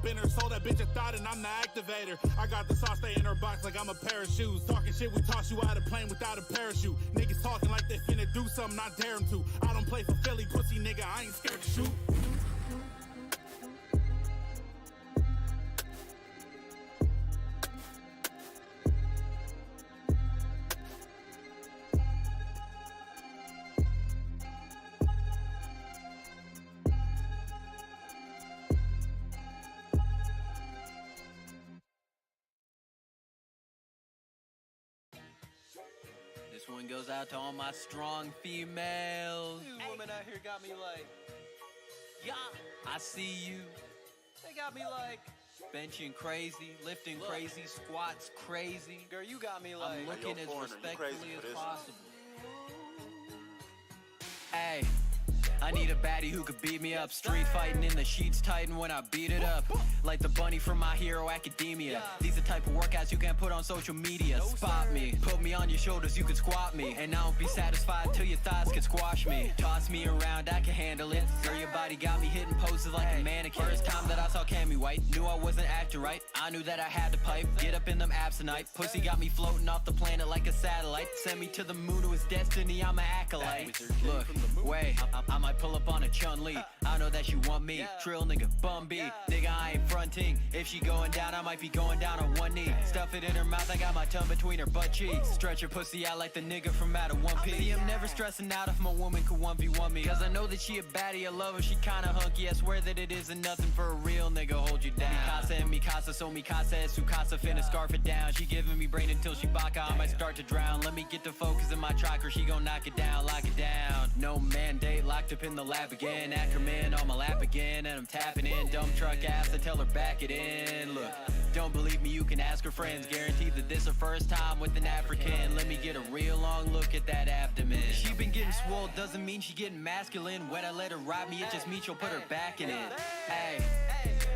up in her soul, that bitch a thought and I'm the activator. I got the sauce, stay in her box like I'm a pair of shoes. Talking shit, we toss you out of plane without a parachute. Niggas talking like they finna do something, I dare them to. I don't play for Philly, pussy nigga, I ain't scared to shoot. This one goes out to all my strong females. These women out here got me like, Yeah, I see you. they got me like, Benching crazy, lifting Look. crazy, squats crazy. girl, you got me like. I'm looking yo, as foreigner, you respectfully crazy for as this? possible. Hey, I need a baddie who could beat me up. Street fighting in the sheets tighten when I beat it up. Like the bunny from My Hero Academia. These the type of workouts you can't put on social media. Spot me, put me on your shoulders, you can squat me. And I won't be satisfied till your thighs can squash me. Toss me around, I can handle it. Girl, your body got me hitting poses like a mannequin. First time that I saw Cammy White, knew I wasn't acting right. I knew that I had to pipe, get up in them abs tonight. Pussy got me floating off the planet like a satellite. Send me to the moon, it was destiny, I'm an acolyte. Look, wait, I might pull up on a Chun-Li. I know that you want me, trill nigga, bum B. Nigga, I ain't fronting. If she going down, I might be going down on one knee. Stuff it in her mouth, I got my tongue between her butt cheeks. Stretch her pussy out like the nigga from out of One Piece. See, I'm never stressing out if my woman could 1v1 me. Cause I know that she a baddie, I love her, she kinda hunky. I swear that it isn't nothing for a real nigga, hold you down. Mikasa and Mikasa, so Mikasa is Tsukasa, finna scarf it down. She giving me brain until she baka, I might start to drown. Let me get the focus in my chakra, she gon' knock it down, lock it down. No mandate, locked up in the lab again. Ackerman on my lap again, and I'm tapping in. Dump truck ass, I tell her back it in. Look, don't believe me, you can ask her friends. Guaranteed that this her first time with an African. Let me get a real long look at that abdomen. She been getting swole, doesn't mean she getting masculine. When I let her ride me, it just means she'll put her back in it. Hey,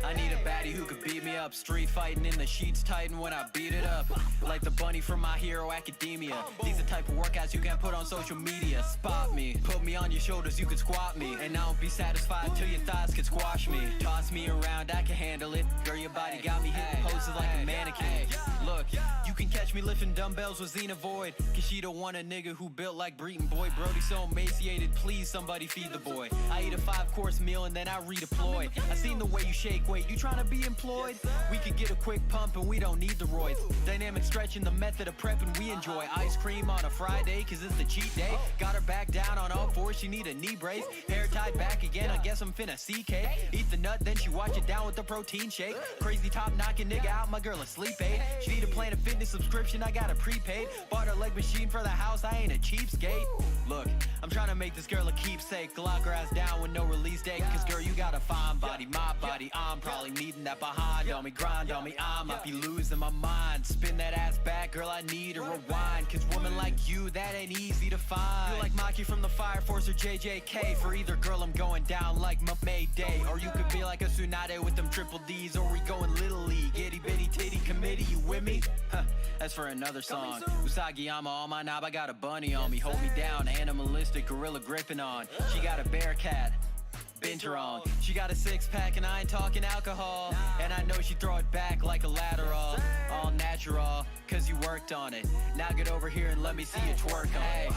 I need a baddie who could beat me up. Street fighting in the sheets tighten when I beat it up. Like the bunny from My Hero Academia. These the type of workouts you can't put on social media. Spot me, put me on your shoulders, you can squat me. And I won't be satisfied till your thighs can squash me. Toss me around, I can handle it. Girl, your body got me hitting poses like a mannequin. Look, you can catch me lifting dumbbells with Xena Void. Cause she don't want a nigga who built like Breton Boy. Brody so emaciated, please somebody feed the boy. I eat a 5-course meal and then I redeploy. I seen the way you shake weight, you tryna be employed? We could get a quick pump and we don't need the roids. Dynamic stretching, the method of prepping we enjoy. Ice cream on a Friday cause it's the cheat day. Got her back down on all fours, she need a knee brace. Hair tied back again, I guess I'm finna CK. Eat the nut, then she watch it down with the protein shake. Crazy top knocking nigga out, my girl a sleep aid. She need a Planet Fitness subscription, I got a prepaid. Bought her leg machine for the house, I ain't a cheapskate. Look, I'm trying to make this girl a keepsake. Lock her ass down with no release date. Cause girl, you got a fine body, my body. I'm probably needing that behind on me, grind on me. I might be losing my mind. Spin that ass back, girl, I need a rewind. Cause women like you, that ain't easy to find. You're like Maki from the Fire Force or JJK. For either girl, I'm going down like my Mayday. Or you could be like a Tsunade with them triple D's. Or we going Little League, itty bitty titty committee, you with me? Huh, that's for another song. Usagiyama on my knob, I got a bunny on me. Hold me down, animalistic, gorilla gripping on. She got a bear cat, binge her on. She got a 6-pack and I ain't talking alcohol. And I know she throw it back like a lateral. All natural, cause you worked on it. Now get over here and let me see you twerk on it.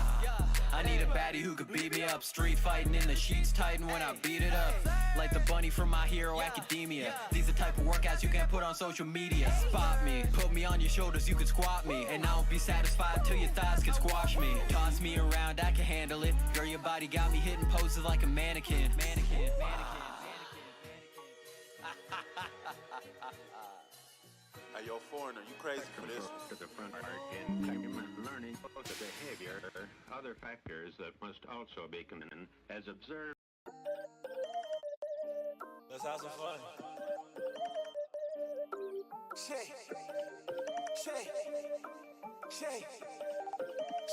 I need a baddie who could beat me up. Street fighting in the sheets tighten when I beat it up. Like the bunny from My Hero Academia. These the type of workouts you can't put on social media. Spot me, put me on your shoulders, you can squat me. And I won't be satisfied till your thighs can squash me. Toss me around, I can handle it. Girl, your body got me hitting poses like a mannequin. Mannequin. Hey, yo, foreigner, you crazy for this? To the front part in document learning both the behavior, other factors that must also be considered as observed. Let's have some fun. Shake, shake, shake,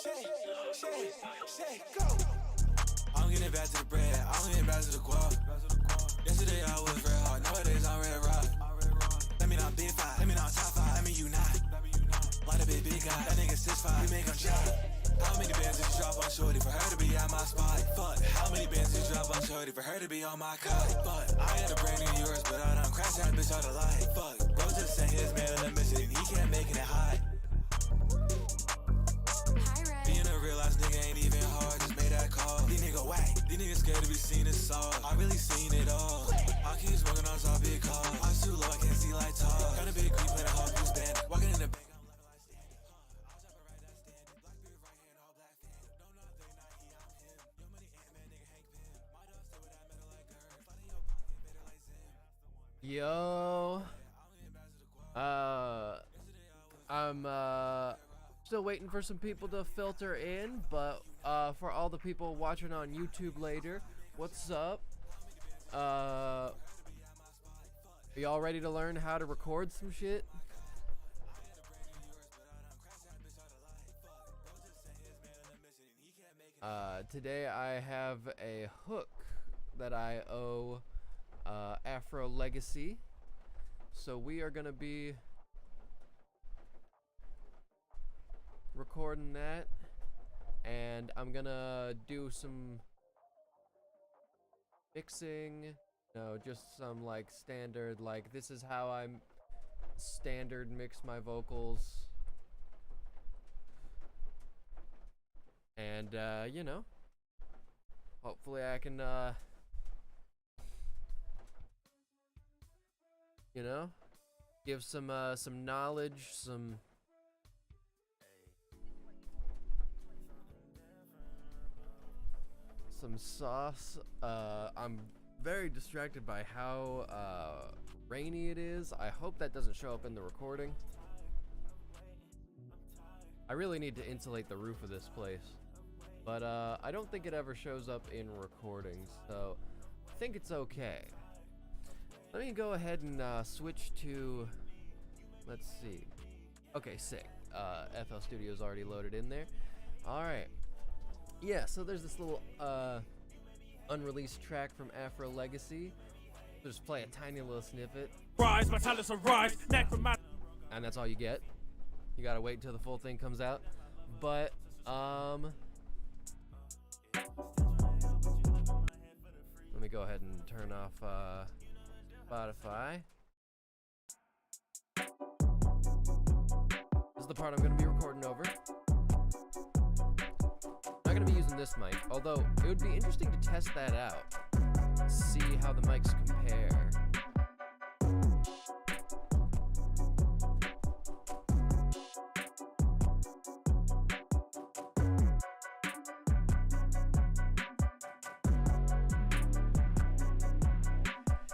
shake, shake, shake, go. I'm getting back to the bread, I'm getting back to the guap. Yesterday I was red hard, nowadays I'm red rock. Let me not big five, let me not top five, let me you not. Why the big guy, that nigga 6'5", we make him drop. How many bands did you drop on shorty for her to be at my spot? Fuck, how many bands did you drop on shorty for her to be on my cock? But I had a brand new yours, but I done crashed that bitch out a lie. Fuck, bro just sent his man on a mission and he can't make it hot. Being a real ass nigga ain't even hard, just made that call. These niggas whack, these niggas scared to be seen as soft. I really seen it all. I keep smoking on top big car. I'm too low, I can't see like tall. Got a big green plate, a hawk, you stand. Walking in the bank, I'm like a light stand. I'll drop it right that stand. Black beard, right hand, all black fan. No, not they, not he, I'm him. Yo, money, Ant-Man, nigga, Hank Pym. My dog stay with that metal like her. Slide in your pocket, better like Zim. Yo. I'm still waiting for some people to filter in, but for all the people watching on YouTube later, what's up? Are y'all ready to learn how to record some shit? Today I have a hook that I owe Afrolegacy. So we are gonna be recording that, and I'm gonna do some mixing. No, just some like standard, like this is how I'm standard mix my vocals. And you know, hopefully I can you know, give some knowledge, some sauce. I'm very distracted by how rainy it is. I hope that doesn't show up in the recording. I really need to insulate the roof of this place, but I don't think it ever shows up in recordings, so I think it's okay. Let me go ahead and switch to, let's see. Okay, sick. FL Studio's already loaded in there. Alright. Yeah, so there's this little unreleased track from Afrolegacy. Just play a tiny little snippet. Rise, my talents arise, neck from my. And that's all you get. You gotta wait until the full thing comes out. But, let me go ahead and turn off, Spotify. This is the part I'm gonna be recording over. Not gonna be using this mic, although it would be interesting to test that out. See how the mics compare.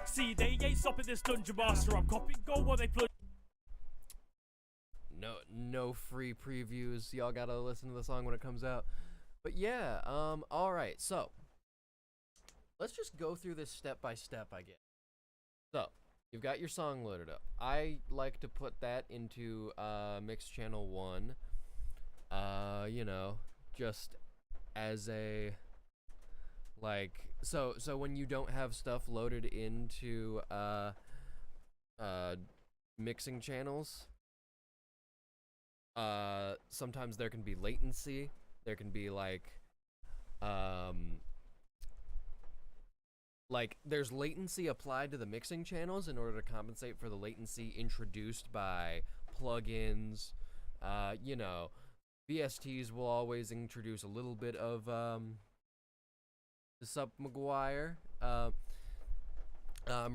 See, they ain't stopping this dungeon master. I'm copying gold while they flood. No free previews. Y'all gotta listen to the song when it comes out. But yeah, alright, so let's just go through this step by step, I guess. So, you've got your song loaded up. I like to put that into mix channel 1. You know, just as a like so when you don't have stuff loaded into mixing channels, sometimes there can be latency. There can be like there's latency applied to the mixing channels in order to compensate for the latency introduced by plugins. You know, VSTs will always introduce a little bit of the Sup McGuire. I'm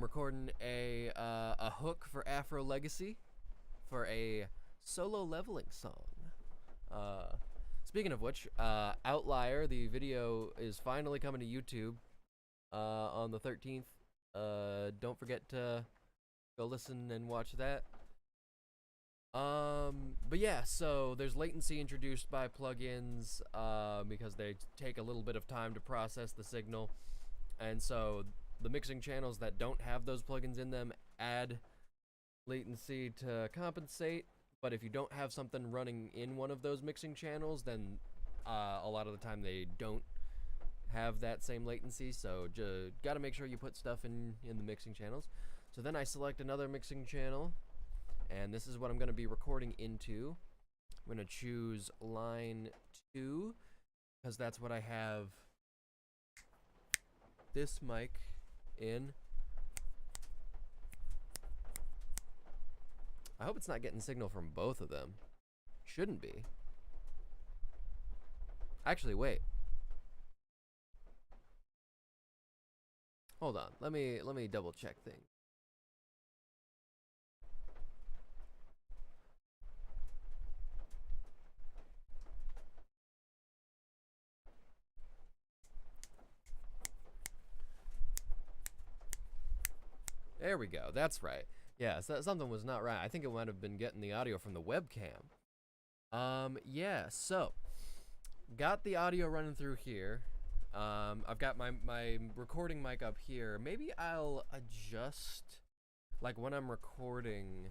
recording a hook for Afrolegacy for a solo leveling song. Speaking of which, Outlier, the video is finally coming to YouTube on the 13th. Don't forget to go listen and watch that. But yeah, so there's latency introduced by plugins because they take a little bit of time to process the signal. And so the mixing channels that don't have those plugins in them add latency to compensate. But if you don't have something running in one of those mixing channels, then a lot of the time they don't have that same latency. So gotta make sure you put stuff in the mixing channels. So then I select another mixing channel, and this is what I'm gonna be recording into. I'm gonna choose line 2, because that's what I have this mic in. I hope it's not getting signal from both of them. Shouldn't be. Actually, wait. Hold on. Let me double check things. There we go. That's right. Yeah, so something was not right. I think it might have been getting the audio from the webcam. Yeah, so got the audio running through here. I've got my recording mic up here. Maybe I'll adjust, like when I'm recording.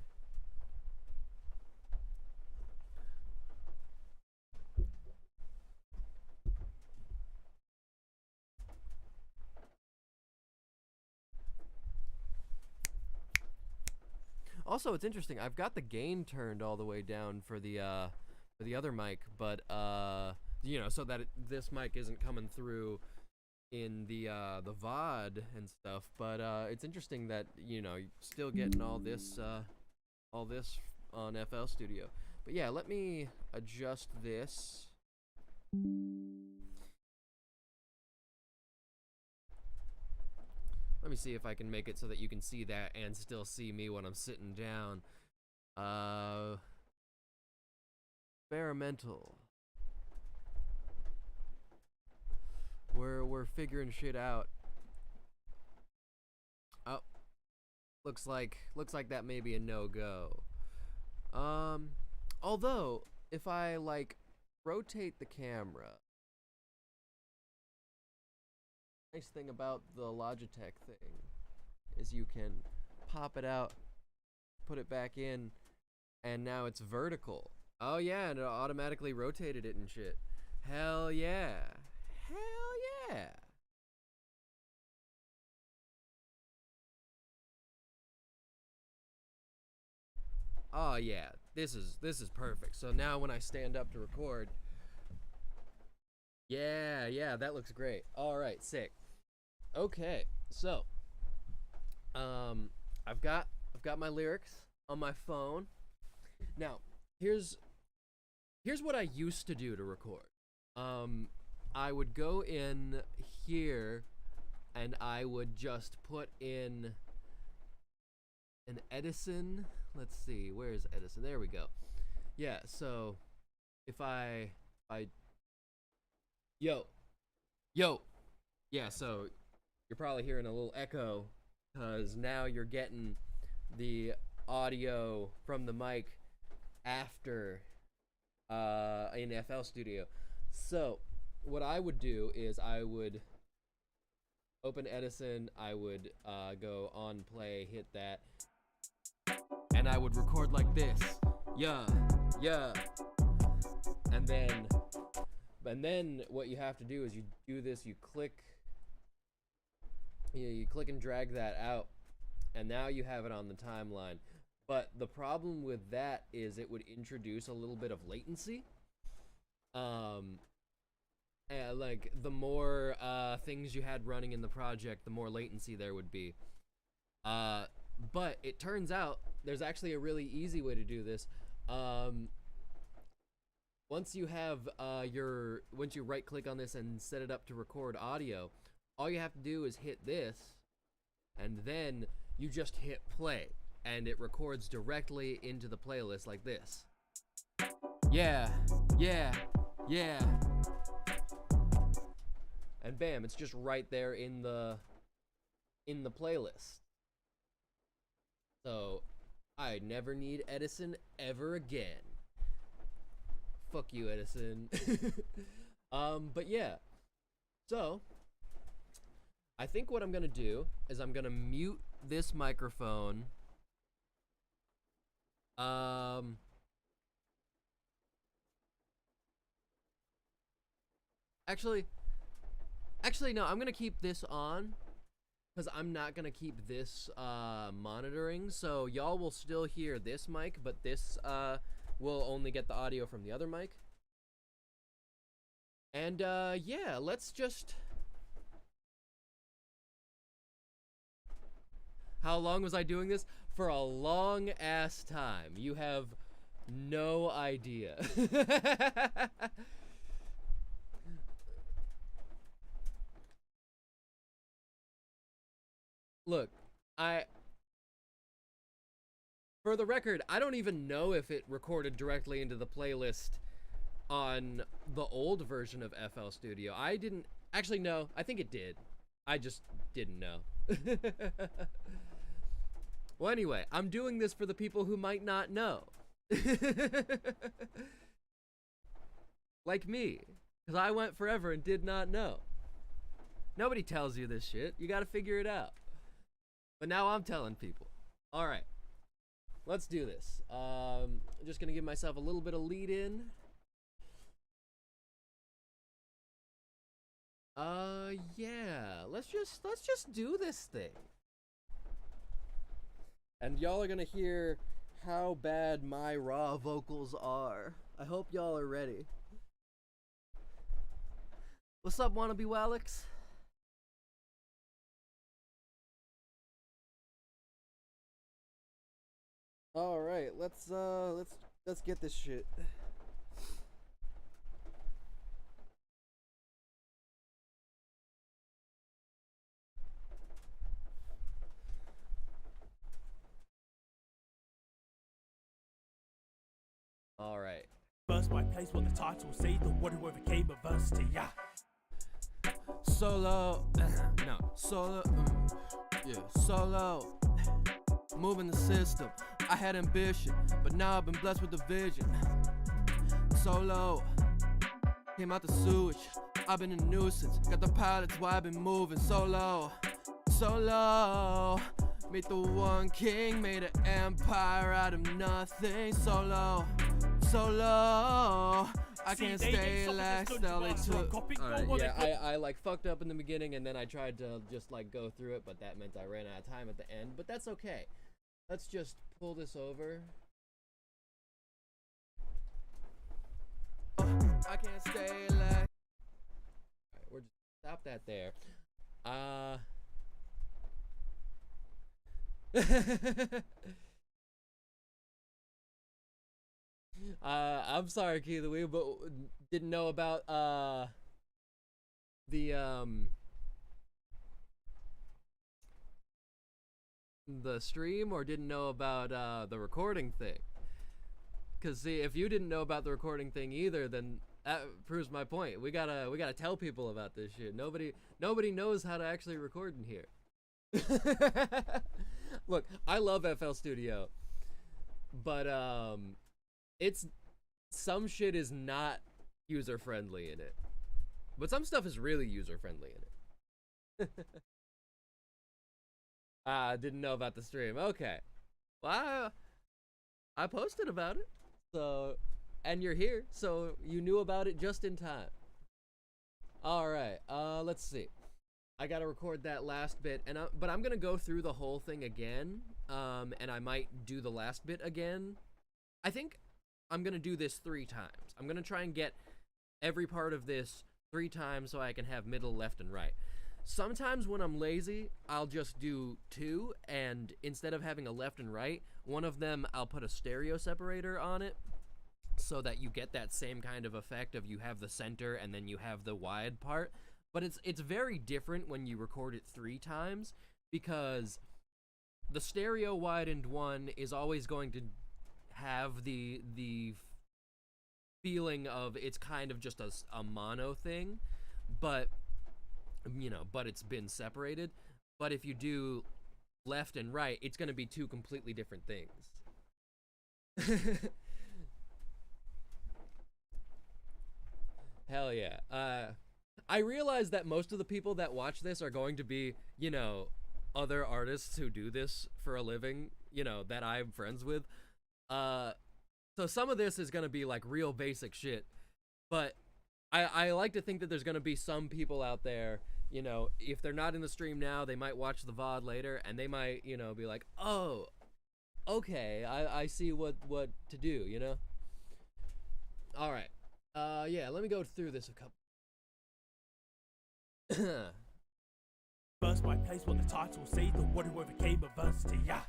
Also, it's interesting. I've got the gain turned all the way down for the other mic, but you know, so that this mic isn't coming through in the VOD and stuff. But it's interesting that, you know, you're still getting all this on FL Studio. But yeah, let me adjust this. Let me see if I can make it so that you can see that and still see me when I'm sitting down. Experimental. We're figuring shit out. Oh, looks like that may be a no-go. Although if I like rotate the camera. Nice thing about the Logitech thing is you can pop it out, put it back in, and now it's vertical. Oh yeah, and it automatically rotated it and shit. Hell yeah. Hell yeah. Oh yeah, this is perfect. So now when I stand up to record, yeah, that looks great. All right, sick. Okay, so I've got my lyrics on my phone. Now, here's what I used to do to record. I would go in here and I would just put in an Edison. Let's see, where is Edison? There we go. Yeah, so if I yo, yeah, so you're probably hearing a little echo because now you're getting the audio from the mic after in FL Studio. So what I would do is I would open Edison, I would go on play, hit that, and I would record like this. Yeah, and then what you have to do is you do this, you click and drag that out, and now you have it on the timeline. But the problem with that is it would introduce a little bit of latency. And like the more things you had running in the project, the more latency there would be. But it turns out there's actually a really easy way to do this. Once you have once you right click on this and set it up to record audio, all you have to do is hit this, and then you just hit play, and it records directly into the playlist like this. Yeah. And bam, it's just right there in the playlist. So I never need Edison ever again. Fuck you, Edison. But yeah. So I think what I'm gonna do is I'm gonna mute this microphone. Actually, no, I'm gonna keep this on because I'm not gonna keep this monitoring. So y'all will still hear this mic, but this will only get the audio from the other mic. And yeah, let's just. How long was I doing this? for a long ass time. You have no idea. Look, for the record, I don't even know if it recorded directly into the playlist on the old version of FL Studio. I didn't actually know. I think it did. I just didn't know. Well, anyway, I'm doing this for the people who might not know. Like me, because I went forever and did not know. Nobody tells you this shit. You gotta figure it out. But now I'm telling people. All right. Let's do this. I'm just gonna give myself a little bit of lead in. Yeah. Let's just do this thing. And y'all are gonna hear how bad my raw vocals are. I hope y'all are ready. What's up, wannabe Wallix? All right, let's get this shit. All right. First, my place, what the title say, the what whoever came adversity, yeah. Solo, no, solo, yeah, solo. Moving the system. I had ambition, but now I've been blessed with the vision. Solo, came out the sewage. I've been a nuisance. Got the pilots, why I've been moving solo. Solo, meet the one king, made an empire out of nothing. Solo, solo. I can't stay last, all they took. Alright, yeah, I like fucked up in the beginning and then I tried to just like go through it, but that meant I ran out of time at the end, but that's okay. Let's just pull this over. I can't stay last. Alright, we're just stop that there. I'm sorry, Keith, we but didn't know about the stream, or didn't know about the recording thing. Cause see, if you didn't know about the recording thing either, then that proves my point. We gotta tell people about this shit. Nobody knows how to actually record in here. Look, I love FL Studio, but it's some shit is not user friendly in it, but some stuff is really user friendly in it. Didn't know about the stream. Okay, well, I posted about it, so, and you're here, so you knew about it just in time. All right, let's see. I gotta record that last bit, and but I'm gonna go through the whole thing again, and I might do the last bit again. I think I'm gonna do this 3 times. I'm gonna try and get every part of this 3 times so I can have middle, left, and right. Sometimes when I'm lazy, I'll just do 2, and instead of having a left and right, one of them I'll put a stereo separator on it so that you get that same kind of effect of you have the center and then you have the wide part. But it's very different when you record it 3 times, because the stereo widened one is always going to have the feeling of it's kind of just a mono thing, but you know, but it's been separated. But if you do left and right, it's going to be 2 completely different things. Hell yeah. I realize that most of the people that watch this are going to be, you know, other artists who do this for a living, you know, that I'm friends with. So some of this is going to be like real basic shit, but I like to think that there's going to be some people out there, you know, if they're not in the stream now, they might watch the VOD later, and they might, you know, be like, oh, okay, I see what to do, you know? All right. Yeah, let me go through this a couple. First, my place, what the title say, the what whoever came adversity, yeah.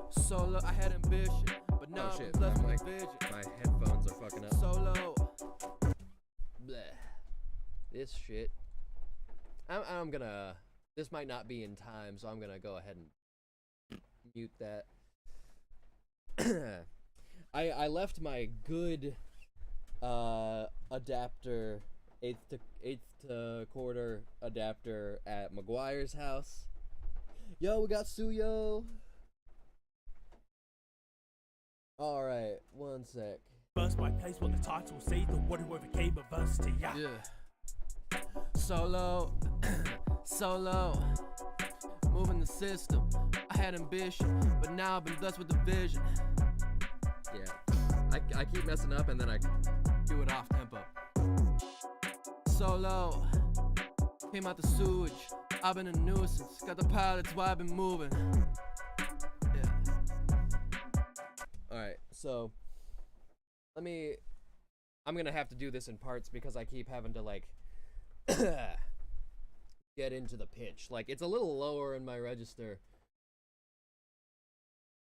Solo, I had ambition, but now Oh I'm shit, blessed my with mic, vision. my headphones are fucking up. Solo. Bleh. This shit. I'm gonna. This might not be in time, so I'm gonna go ahead and mute that. I left my good adapter, eighth to quarter adapter at McGuire's house. Yo, we got Suyo. All right, one sec. First, my place, what the title say, the what whoever came of us to ya. Yeah. Solo. Solo. Moving the system. I had ambition, but now I've been blessed with the vision. Yeah, I keep messing up and then I Do it off tempo. Solo. Came out the sewage. I've been a nuisance. Got the power, that's why I've been moving. Yeah. All right, so I'm gonna have to do this in parts because I keep having to like get into the pitch. Like it's a little lower in my register,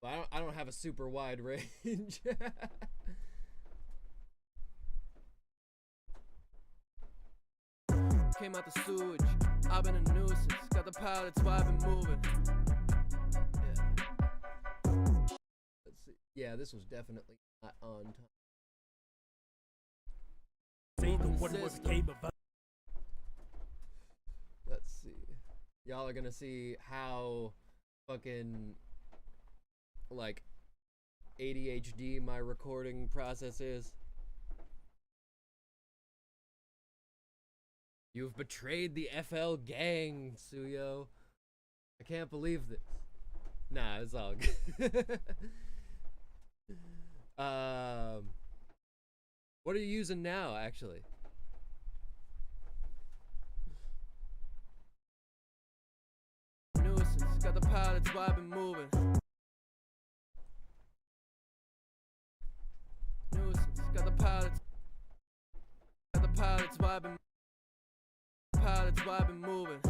but I don't have a super wide range. Came out the sewage. I've been a nuisance. Got the power, that's why I've been moving. Yeah. Let's see. Yeah, this was definitely not on time. Say the what whoever came of us. Let's see. Y'all are gonna see how fucking like ADHD my recording process is. You've betrayed the FL gang, Suyo. I can't believe this. Nah, it's all good. What are you using now, actually? Nuisance. Got the power, that's why I've been moving. Nuisance. Got the power, that's why I've been moving.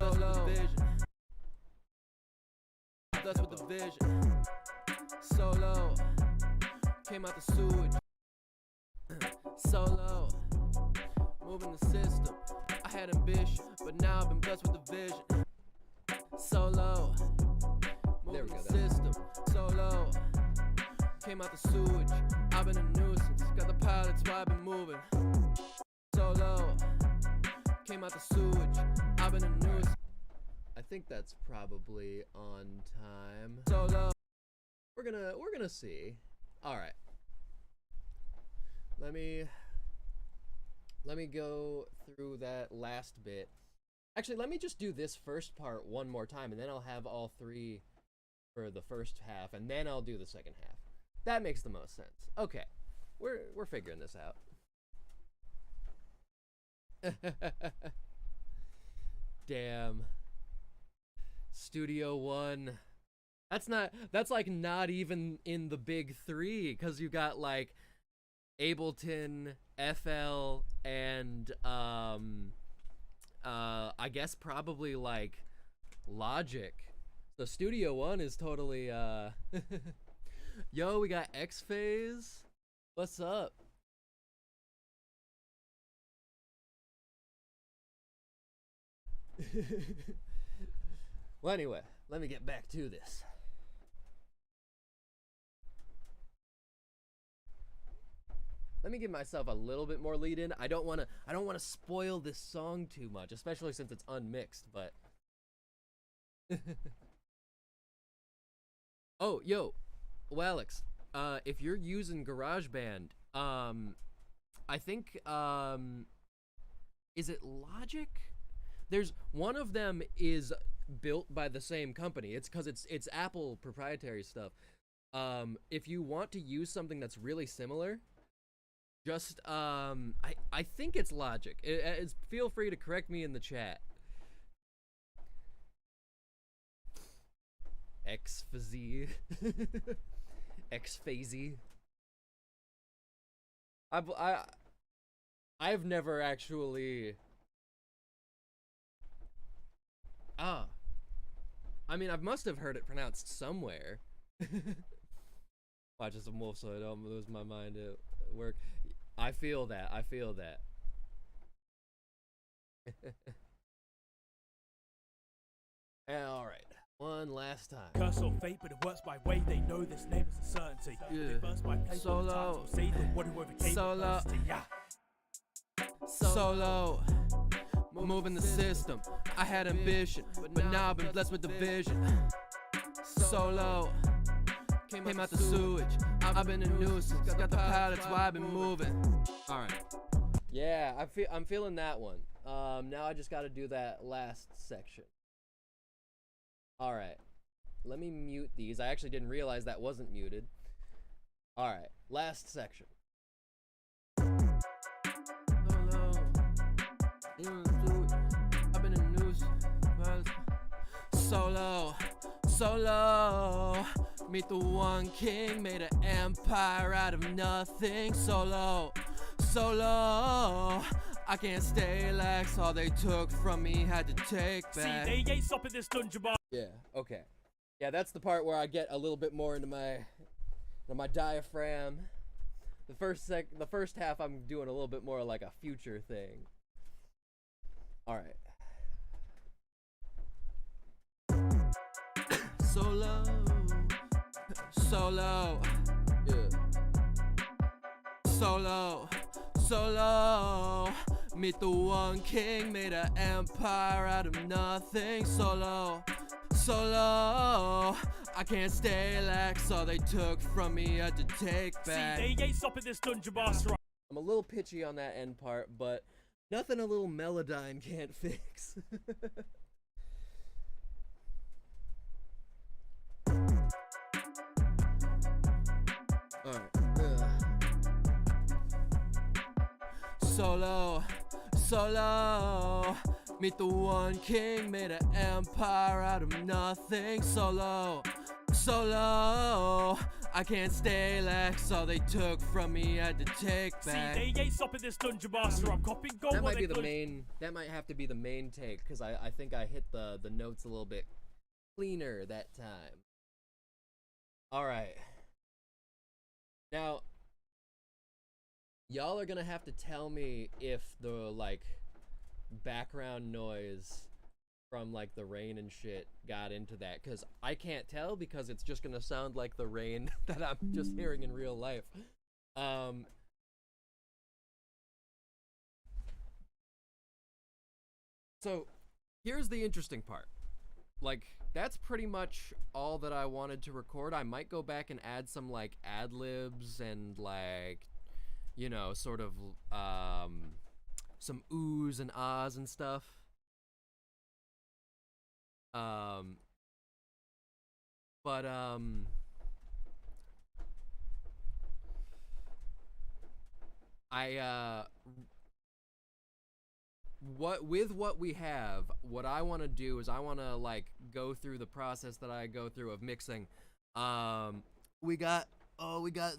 Solo. That's with the vision. Solo. Came out the sewage. Solo. Moving the system. I had ambition, but now I've been blessed with the vision. Solo. There we Moving go, the system. Solo. Came out the sewage. I've been a nuisance. Got the power, that's why I've been moving. Solo. Came out the sewage. I've been a nuisance. I think that's probably on time. Solo. We're gonna see. All right. Let me go through that last bit. Actually, let me just do this first part one more time, and then I'll have all three for the first half, and then I'll do the second half. That makes the most sense. Okay, we're figuring this out. Damn. Studio One. That's like not even in the big three, because you got like Ableton, FL, and I guess probably like Logic. So Studio One is totally Yo, we got X-Phase. What's up? Well, anyway, let me get back to this. Let me give myself a little bit more lead in. I don't want to spoil this song too much, especially since it's unmixed, but Oh, yo. Well, Alex, if you're using GarageBand, I think is it Logic? There's one of them is built by the same company. It's because it's Apple proprietary stuff. If you want to use something that's really similar, just I think it's Logic. Feel free to correct me in the chat. X-Phase. X-Phase. I've never actually I mean, I must have heard it pronounced somewhere. Watching some wolf so I don't lose my mind at work. I feel that. I feel that. All right. One last time. Curse or fate, but it works my way. They know this name is a certainty. Yeah. They burst my place all the time, so say the word who overcame adversity. Yeah. Solo. Moving the system. I had ambition, but now I've been blessed with the vision. Solo. Came out the sewage. I've been a nuisance. Got the pilots, why I've been moving. All right. Yeah, I'm feeling that one. Now I just got to do that last section. All right. Let me mute these. I actually didn't realize that wasn't muted. All right. Last section. I've been in news. Solo. Meet the one king, made an empire out of nothing. Solo. I can't stay lax. All they took from me had to take back. See, they ain't stopping this dungeon bar. Yeah. Okay. Yeah, that's the part where I get a little bit more into my diaphragm. The first half I'm doing a little bit more like a future thing. All right. Solo. Yeah. Solo. Meet the one king, made an empire out of nothing. Solo. I can't stay lax. All they took from me had to take back. See, they ain't stopping this dungeon bar strike. I'm a little pitchy on that end part, but nothing a little Melodyne can't fix. Alright. Solo. Meet the one king, made an empire out of nothing. Solo. I can't stay lax. All they took from me had to take back. See, they ain't stopping this dungeon master. I'm copying gold. That might be the main. That might have to be the main take because I think I hit the notes a little bit cleaner that time. All right. Now, y'all are gonna have to tell me if the like background noise from like the rain and shit got into that, because I can't tell because it's just gonna sound like the rain that I'm just hearing in real life. So here's the interesting part. Like, that's pretty much all that I wanted to record. I might go back and add some like ad libs and like, you know, sort of some oohs and ahs and stuff. What we have, what I want to do is I want to like go through the process that I go through of mixing. We got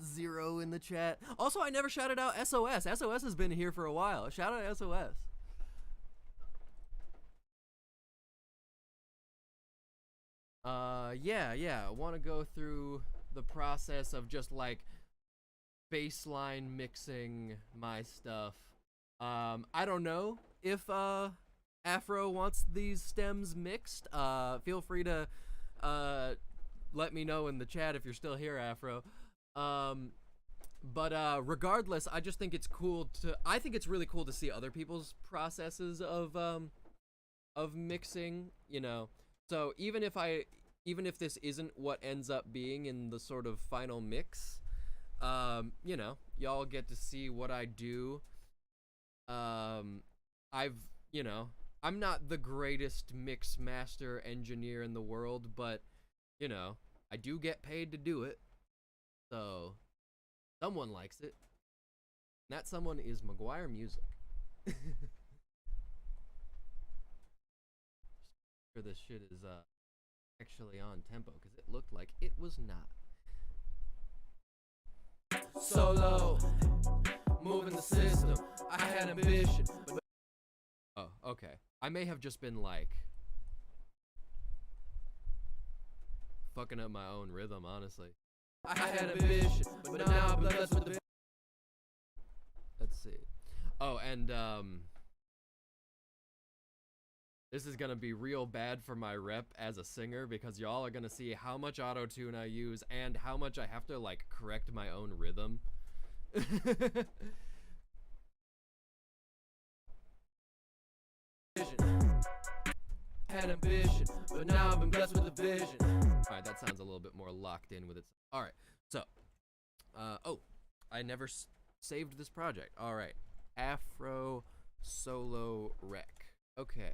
Zero in the chat. Also, I never shouted out SOS. SOS has been here for a while. Shout out SOS. Yeah. I want to go through the process of just like baseline mixing my stuff. I don't know if Afro wants these stems mixed. Feel free to let me know in the chat if you're still here, Afro. Regardless, I just think it's cool to. I think it's really cool to see other people's processes of mixing. You know, so even if this isn't what ends up being in the sort of final mix, you know, y'all get to see what I do. You know, I'm not the greatest mix master engineer in the world, but, you know, I do get paid to do it. So, someone likes it. And that someone is Maguire Music. Sure this shit is, actually on tempo, because it looked like it was not. Solo, moving the system. I had ambition, but oh, okay. I may have just been like fucking up my own rhythm, honestly. I had a vision, but now I'm blessed with the. Let's see. Oh, and this is gonna be real bad for my rep as a singer because y'all are gonna see how much auto-tune I use and how much I have to like correct my own rhythm. Had ambition, but now I've been blessed with a vision. Alright, that sounds a little bit more locked in with it. Alright, so, oh, I never saved this project. Alright, Afro Solo Rec. Okay.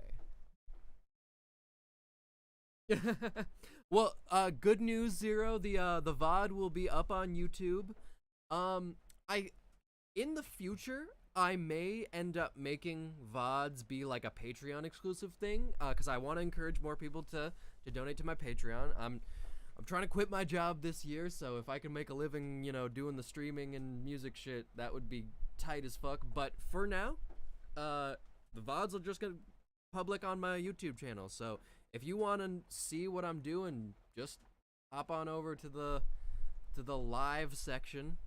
Well, good news, Zero. The VOD will be up on YouTube. In the future, I may end up making VODs be like a Patreon exclusive thing, because I want to encourage more people to donate to my Patreon. I'm trying to quit my job this year, so if I can make a living, you know, doing the streaming and music shit, that would be tight as fuck. But for now, the VODs will just go public on my YouTube channel. So if you want to see what I'm doing, just hop on over to the live section.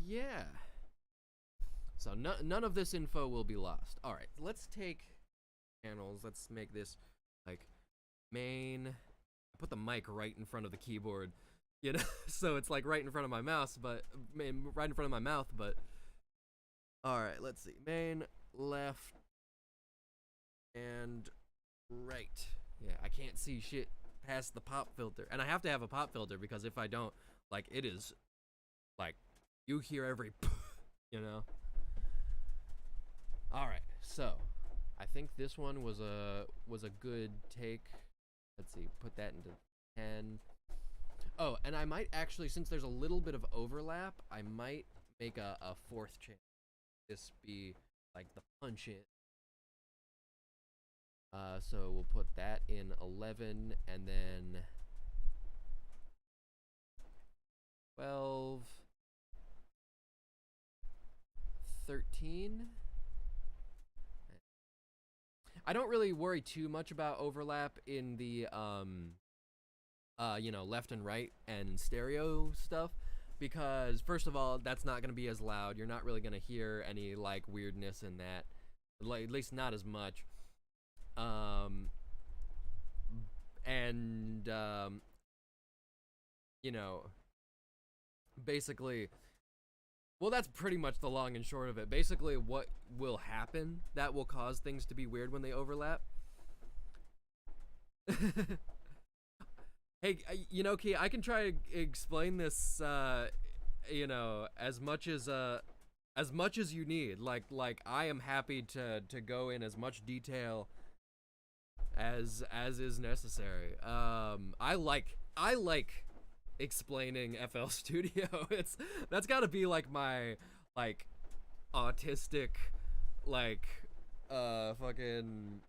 Yeah. So none of this info will be lost. All right, let's take channels. Let's make this like main. I put the mic right in front of the keyboard, you know, so it's like right in front of my mouse, but right in front of my mouth. But all right, let's see. Main, left, and right. Yeah, I can't see shit past the pop filter, and I have to have a pop filter because if I don't, like, it is like. You hear every, you know. All right, so I think this one was a good take. Let's see, put that into 10. Oh, and I might actually, since there's a little bit of overlap, I might make a fourth channel. This be like the punch in. So we'll put that in 11, and then 12. 13. I don't really worry too much about overlap in the you know, left and right and stereo stuff because first of all, that's not going to be as loud. You're not really going to hear any like weirdness in that. Like, at least not as much. And you know, basically, well, that's pretty much the long and short of it. Basically, what will happen that will cause things to be weird when they overlap. Hey, you know, Key, I can try to explain this, you know, as much as you need. Like I am happy to go in as much detail as is necessary. I like explaining FL Studio. That's got to be like my like autistic like fucking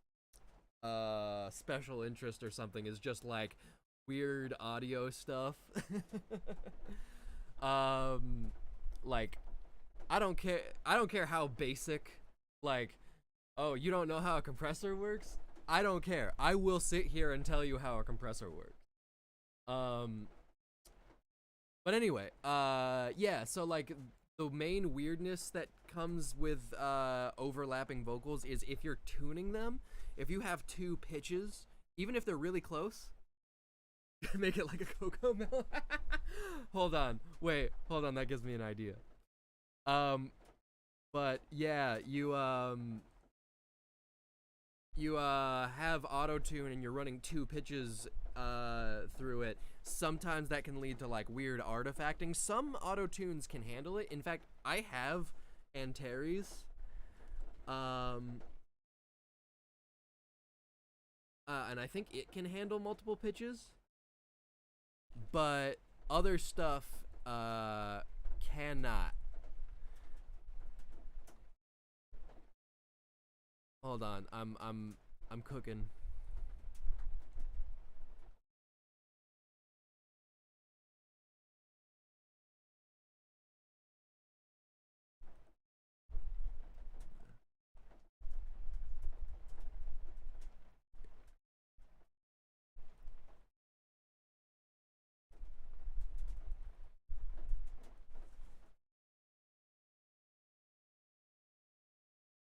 special interest or something, is just like weird audio stuff. Like I don't care how basic, like, oh, you don't know how a compressor works? I don't care. I will sit here and tell you how a compressor works. But anyway, yeah, so like the main weirdness that comes with overlapping vocals is if you're tuning them, if you have two pitches, even if they're really close, make it like a cocoa melon. Hold on, that gives me an idea. But yeah, you have auto-tune and you're running two pitches through it. Sometimes that can lead to like weird artifacting. Some auto-tunes can handle it. In fact, I have Antares. And I think it can handle multiple pitches. But other stuff cannot. Hold on, I'm cooking.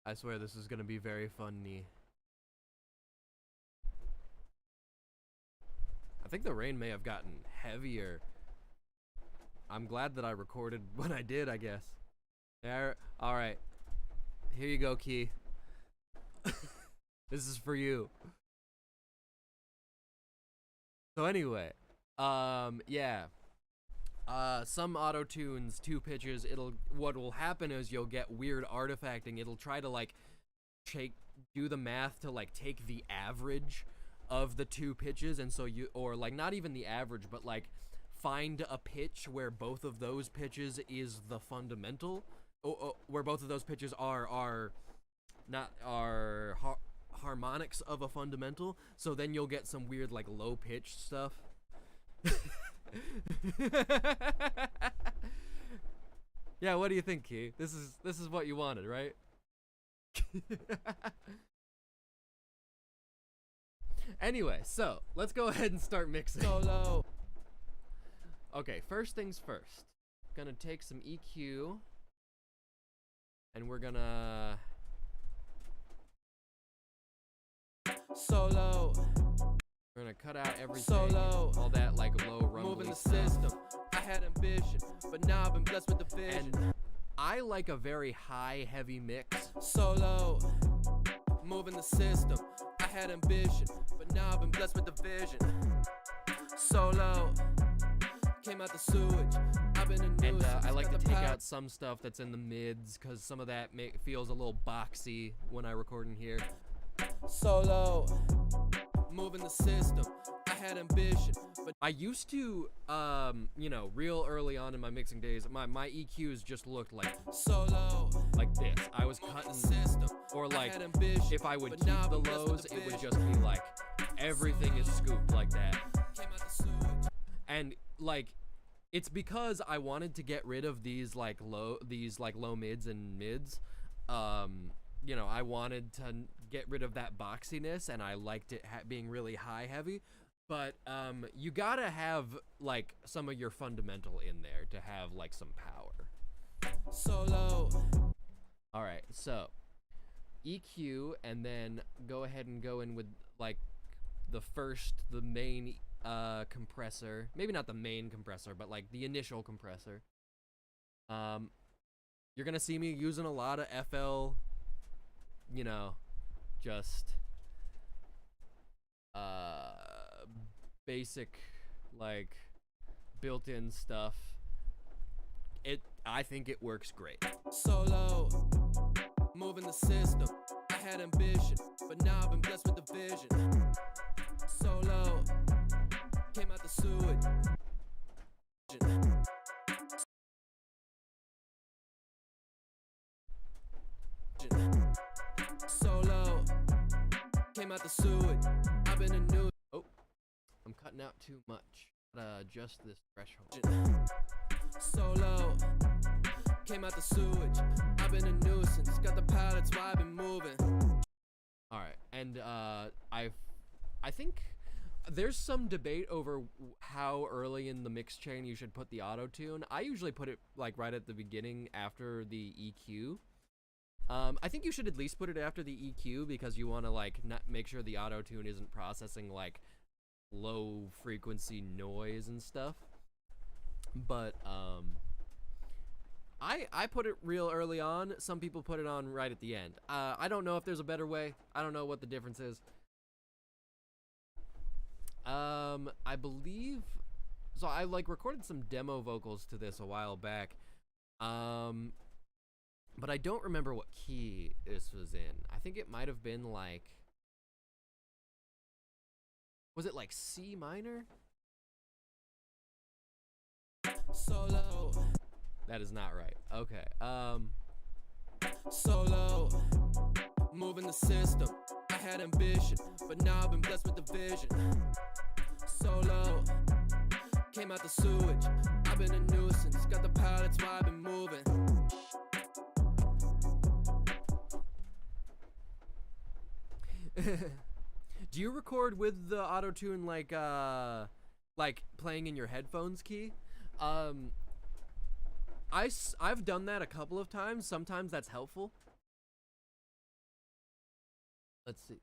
I swear this is gonna be very funny. I think the rain may have gotten heavier. I'm glad that I recorded when I did, I guess. There. All right. Here you go, Key. This is for you. So anyway, yeah. Some auto tunes, 2 pitches. What will happen is you'll get weird artifacting. It'll try to like do the math to like take the average of the 2 pitches, and so or like not even the average, but like find a pitch where both of those pitches is the fundamental, where both of those pitches are harmonics of a fundamental. So then you'll get some weird like low pitch stuff. Yeah, what do you think, Key? This is what you wanted, right? Anyway, so let's go ahead and start mixing. Solo. Okay, first things first. Gonna take some EQ, and we're gonna solo. We're gonna cut out everything, solo. All that like low rumbly moving the stuff. System. I had ambition, but now I've been blessed with the vision. And I like a very high, heavy mix. Solo, moving the system. I had ambition, but now I've been blessed with the vision. Solo, came out the sewage. I've been in and I like to take out some stuff that's in the mids, because some of that feels a little boxy when I record in here. Solo, moving the system. I had ambition, but I used to, you know, real early on in my mixing days, my EQs just looked like solo, like this. I was cutting system, or like if I would keep the lows, it would just be like everything is scooped like that. And like, it's because I wanted to get rid of these like low mids and mids. You know, I wanted to get rid of that boxiness, and I liked it being really high heavy. But you gotta have like some of your fundamental in there to have like some power. Solo. All right, so EQ, and then go ahead and go in with like the main compressor. Maybe not the main compressor, but like the initial compressor. You're gonna see me using a lot of FL. You know, just basic like built-in stuff. I think it works great. Solo, moving the system. I had ambition, but now I've been blessed with the vision. Solo, came out the sewage. Solo, came out the sewage. I've been a new. Oh, I'm cutting out too much. Gotta adjust this threshold. Solo, came out the sewage. I've been a nuisance. Got the power, that's why I've been moving. All right, and I think there's some debate over how early in the mix chain you should put the auto tune. I usually put it like right at the beginning after the EQ. I think you should at least put it after the EQ, because you want to like make sure the auto tune isn't processing like low frequency noise and stuff. But I put it real early on. Some people put it on right at the end. I don't know if there's a better way. I don't know what the difference is. I believe so. I like recorded some demo vocals to this a while back. But I don't remember what key this was in. I think it might have been like, was it like C minor? Solo. That is not right. Okay. Solo, moving the system. I had ambition, but now I've been blessed with the vision. Solo, came out the sewage. I've been a nuisance. Got the power, that's why I've been moving. Do you record with the auto tune like playing in your headphones, Key? I've done that a couple of times. Sometimes that's helpful. Let's see.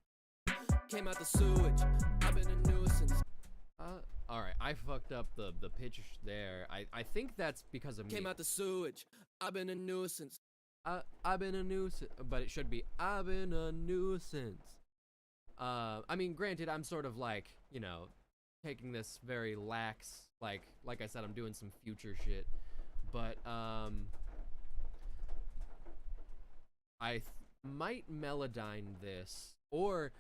Came out the sewage. I've been a nuisance. All right, I fucked up the pitch there. I think that's because of me. Came out the sewage. I've been a nuisance. I've been a nuisance, but it should be I've been a nuisance. I mean, granted, I'm sort of like, you know, taking this very lax, like I said, I'm doing some future shit, but I might melodyne this, or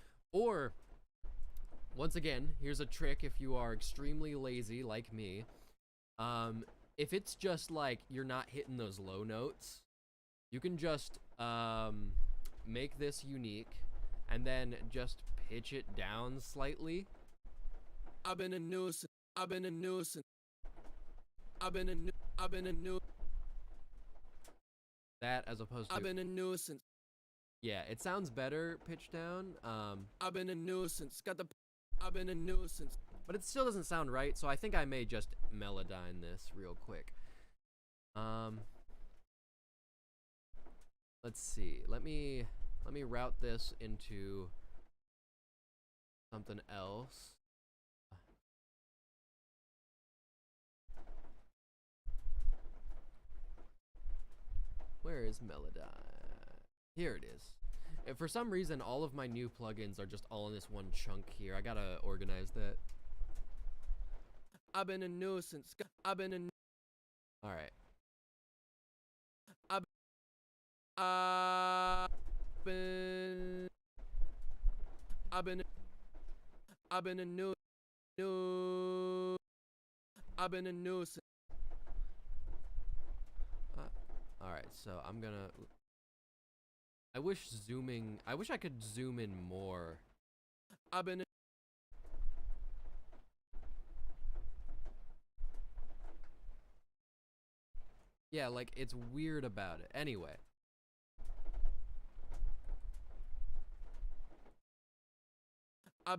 once again, here's a trick if you are extremely lazy like me. If it's just like you're not hitting those low notes, you can just make this unique and then just pitch it down slightly. I've been a nuisance. I've been a nuisance. I've been a nuisance. That as opposed to I've been a nuisance. yeah, it sounds better pitched down. I've been a nuisance. I've been a nuisance. But it still doesn't sound right, so I think I may just melodyne this real quick. Let's see. Let me route this into something else. Where is Melodyne? Here it is. If for some reason all of my new plugins are just all in this one chunk here, I gotta organize that. I've been a nuisance. I've been a. All right. I've been a I've been a nuisance. All right, so I'm gonna. I wish I could zoom in more. I've been. Yeah, like it's weird about it. Anyway. I've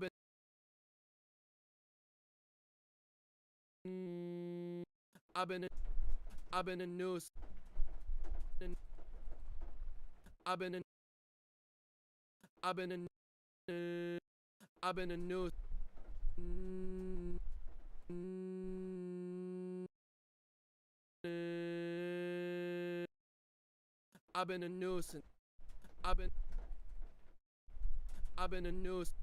been a nuisance. I've been a nuisance. I've been a nuisance. I've been a nuisance. I've been a nuisance.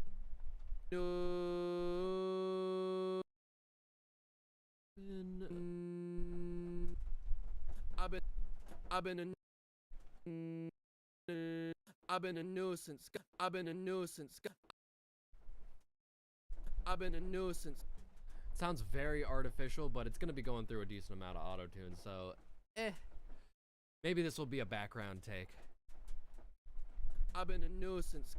I've been a nuisance. I've been a nuisance. Sounds very artificial, but it's gonna be going through a decent amount of auto-tune, so maybe this will be a background take. I've been a nuisance.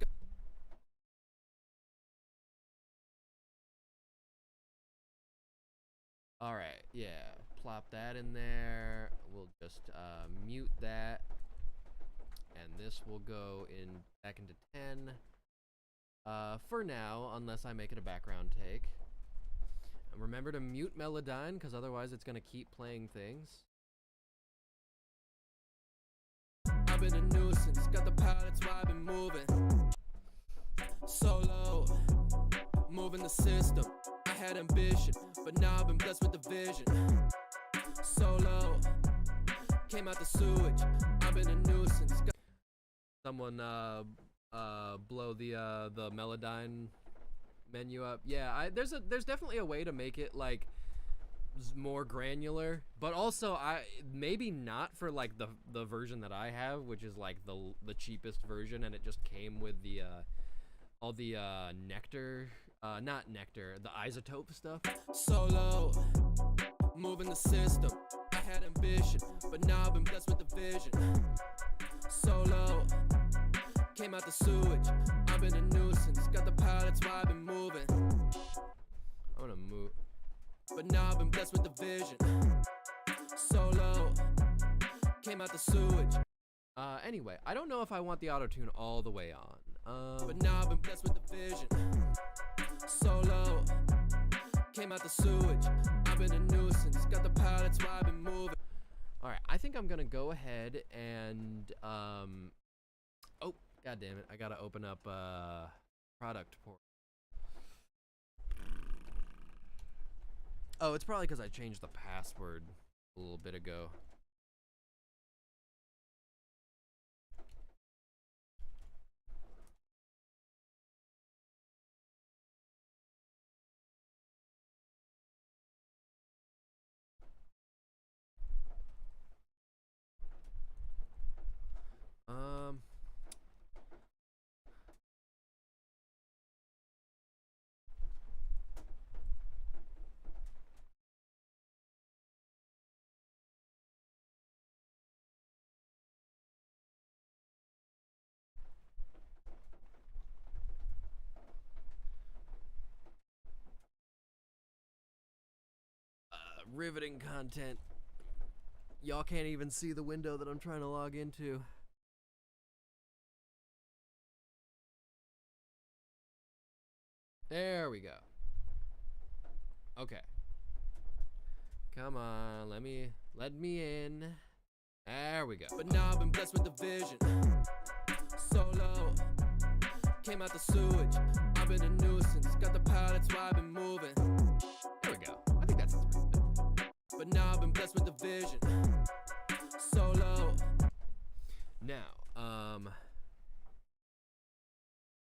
All right, yeah, plop that in there. We'll just mute that, and this will go back into 10 for now, unless I make it a background take. And remember to mute Melodyne, because otherwise it's gonna keep playing things. I've been a nuisance, got the power, that's why I've been moving. Solo, moving the system. I had ambition, but now I've been blessed with the vision. Solo, came out the sewage. I've been a nuisance. Someone blow the Melodyne menu up. Yeah, there's definitely a way to make it like more granular, but also maybe not for like the version that I have, which is like the cheapest version, and it just came with the all the the isotope stuff. Solo, moving the system. I had ambition, but now I've been blessed with the vision. Solo, came out the sewage. I've been a nuisance, got the power, that's why I've been moving. I'm gonna move. But now I've been blessed with the vision. Solo, came out the sewage. Anyway, I don't know if I want the auto-tune all the way on. But now I've been blessed with the vision. Solo, came out the sewage. I've been a nuisance, got the power, that's why I've been moving. All right, I think I'm gonna go ahead and oh, God damn it! I gotta open up product port. Oh, it's probably because I changed the password a little bit ago. Riveting content. Y'all can't even see the window that I'm trying to log into. There we go. Okay. Come on, let me in. There we go. But now I've been blessed with the vision. Solo. Came out the sewage. I've been a nuisance. Got the power, that's why I've been moving. There we go. I think that's pretty good. But now I've been blessed with the vision. Solo. Now,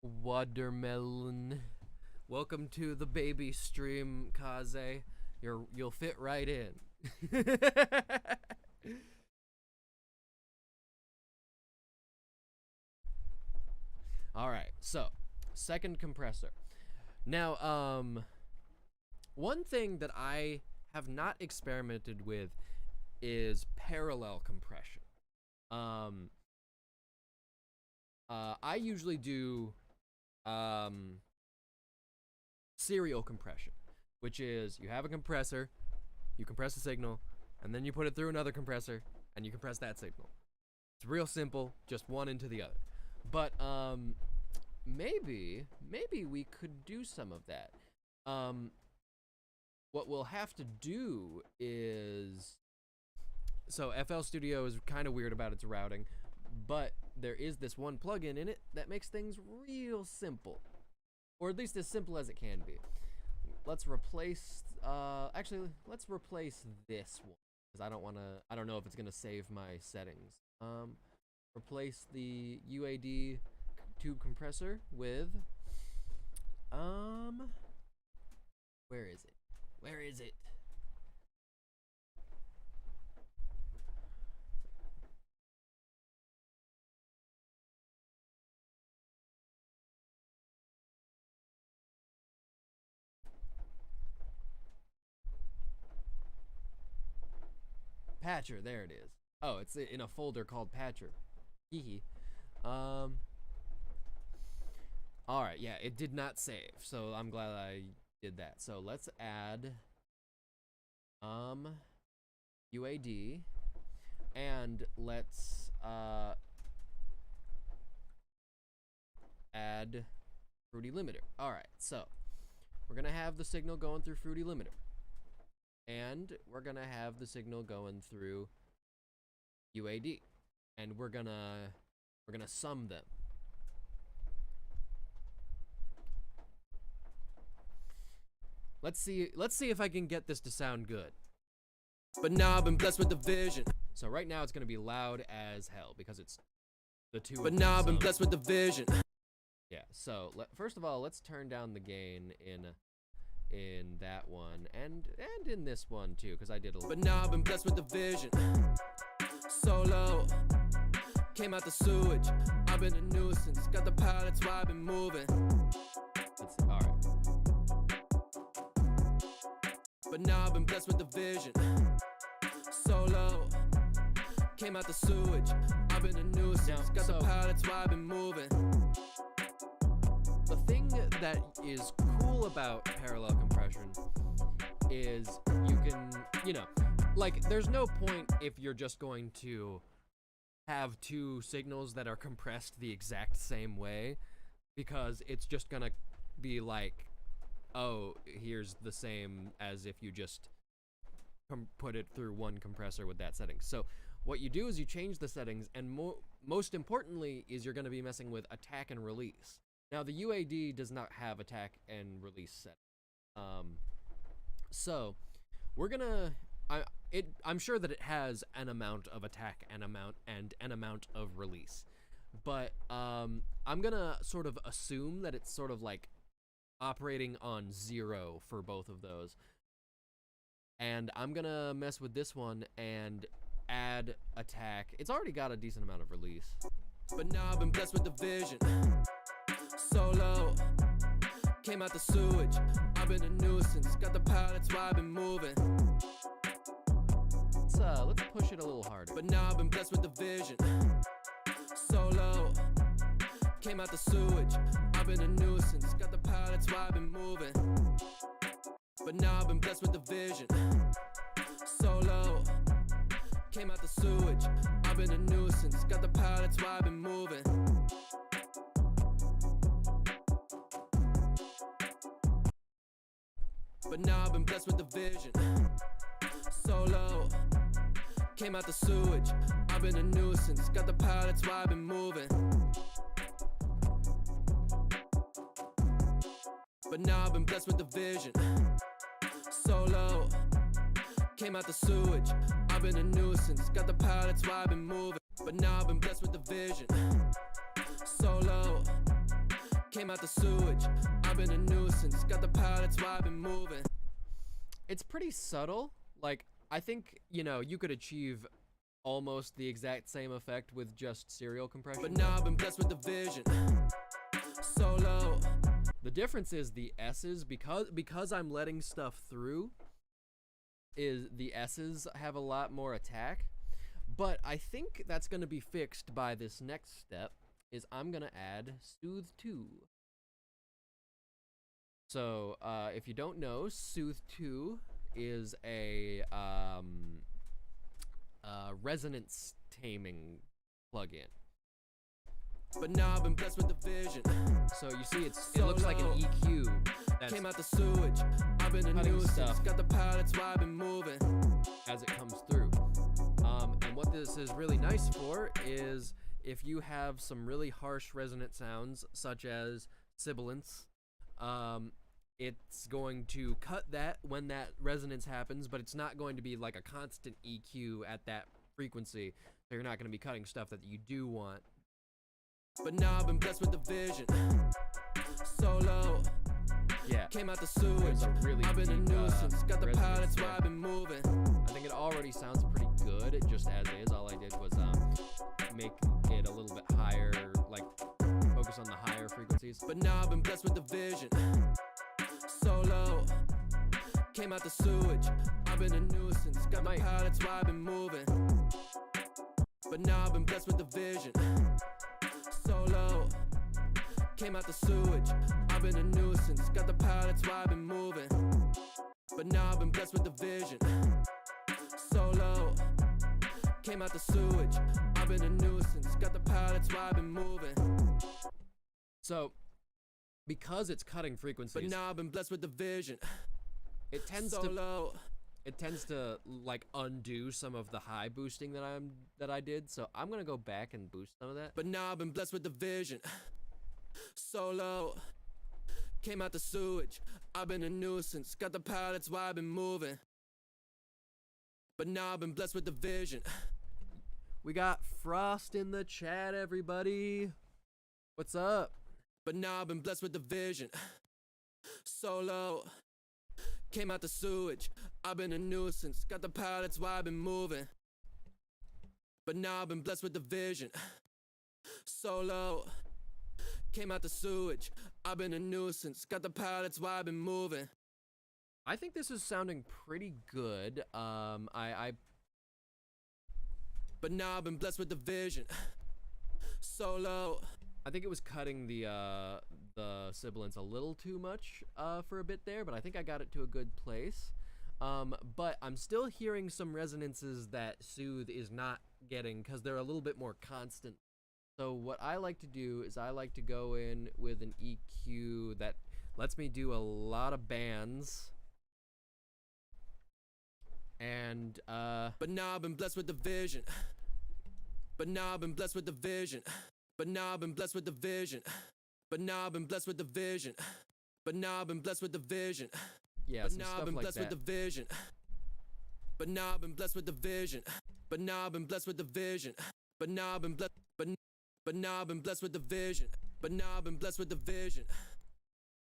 watermelon. Welcome to the baby stream, Kaze. You'll fit right in. All right, so second compressor. Now, one thing that I have not experimented with is parallel compression. I usually do serial compression, which is you have a compressor, you compress the signal, and then you put it through another compressor, and you compress that signal. It's real simple, just one into the other. But maybe we could do some of that. What we'll have to do is, so FL Studio is kind of weird about its routing, but there is this one plugin in it that makes things real simple, or at least as simple as it can be. Let's replace, actually, let's replace this one, because I don't know if it's gonna save my settings. Replace the UAD tube compressor with, where is it? Where is it? Patcher, there it is. Oh, it's in a folder called Patcher. Hee. All right, yeah, it did not save, so I'm glad I did that. So let's add UAD, and let's add Fruity Limiter. All right, so we're gonna have the signal going through Fruity Limiter, and we're gonna have the signal going through UAD, and we're gonna sum them. Let's see if I can get this to sound good. But now I've been blessed with the vision. So right now it's gonna be loud as hell because it's the two. But now I've been blessed with the vision. Yeah. So first of all, let's turn down the gain in that one and in this one too, because I did a little. But now I've been blessed with the vision. Solo. Came out the sewage. I've been a nuisance. Got the power, that's why I've been moving. Let's see. All right. But now I've been blessed with the vision. Solo. Came out the sewage. I've been a nuisance. Got the power, that's why I've been moving. The thing that is cool about parallel compression is you can, like, there's no point if you're just going to have two signals that are compressed the exact same way, because it's just gonna be like, oh, here's the same as if you just put it through one compressor with that setting. So what you do is you change the settings, and most importantly is you're going to be messing with attack and release. Now the UAD does not have attack and release set. So we're gonna. I'm sure that it has an amount of attack and an amount of release, but I'm gonna sort of assume that it's sort of like operating on 0 for both of those, and I'm gonna mess with this one and add attack. It's already got a decent amount of release, But now I've been blessed with the vision. Solo, came out the sewage. I've been a nuisance, got the power, that's why I've been moving. Let's push it a little harder. But now I've been blessed with the vision. Solo, came out the sewage. I've been a nuisance, got the power, that's why I've been moving. But now I've been blessed with the vision. Solo, came out the sewage. I've been a nuisance, got the power, that's why I've been moving. But now I've been blessed with the vision. Solo, came out the sewage. I've been a nuisance, got the power, that's why I've been moving. But now I've been blessed with the vision. Solo, came out the sewage. I've been a nuisance, got the power, that's why I've been moving. But now I've been blessed with the vision. Solo, came out the sewage. I've been a nuisance, got the power, that's why I've been moving. It's pretty subtle. Like, I think, you know, you could achieve almost the exact same effect with just serial compression. But now I've been blessed with the vision. Solo. The difference is the S's, because I'm letting stuff through, is the S's have a lot more attack. But I think that's going to be fixed by this next step, is I'm going to add Soothe 2. So, if you don't know, Soothe 2 is a resonance taming plugin. But now I've been blessed with the vision. So you see, it looks like an EQ that's came out the sewage. I've been a nuisance, stuff got the power, that's why I've been moving. as it comes through. And what this is really nice for is if you have some really harsh resonant sounds, such as sibilance, it's going to cut that when that resonance happens, but it's not going to be like a constant EQ at that frequency, so you're not going to be cutting stuff that you do want. But now I've been blessed with the vision. Solo, Yeah, came out the sewage. there's a really I've been a deep, nuisance, got the power, resonance that's why there. I've been moving. I think it already sounds pretty good, it just as is. All I did was make it a little bit higher, like focus on the higher frequencies. But now I've been blessed with the vision. Solo, came out the sewage. I've been a nuisance, got the power, that's why I've been moving. But now I've been blessed with the vision. Solo, came out the sewage. I've been a nuisance, got the power, that's why I've been moving. But now I've been blessed with the vision. Solo, came out the sewage. I've been a nuisance, got the power, that's why I've been moving. So, because it's cutting frequencies, But now I've been blessed with the vision. it tends to like undo some of the high boosting that I did. So I'm gonna go back and boost some of that. But now I've been blessed with the vision. Solo, came out the sewage. I've been a nuisance, got the power, that's why I've been moving. But now I've been blessed with the vision. We got Frost in the chat, everybody. What's up? But now I've been blessed with the vision. Solo, came out the sewage. I've been a nuisance, got the power, that's why I've been moving. But now I've been blessed with the vision. Solo, came out the sewage. I've been a nuisance, got the power, that's why I've been moving. I think this is sounding pretty good. But now I've been blessed with the vision. Solo, I think it was cutting the sibilance a little too much for a bit there, but I think I got it to a good place. But I'm still hearing some resonances that Soothe is not getting because they're a little bit more constant. So what I like to do is I like to go in with an EQ that lets me do a lot of bands And but now I've been blessed with the vision. But now I've been blessed with the vision. But now I've been blessed with the vision. But now I've been blessed with the vision. But now I've been blessed with the vision. yeah, But some now I've stuff been like blessed that. with the vision. But now I've been blessed with the vision. But now I've been blessed with the vision. But now I've been blessed. But now I've been blessed with the vision. But now I've been blessed with the vision.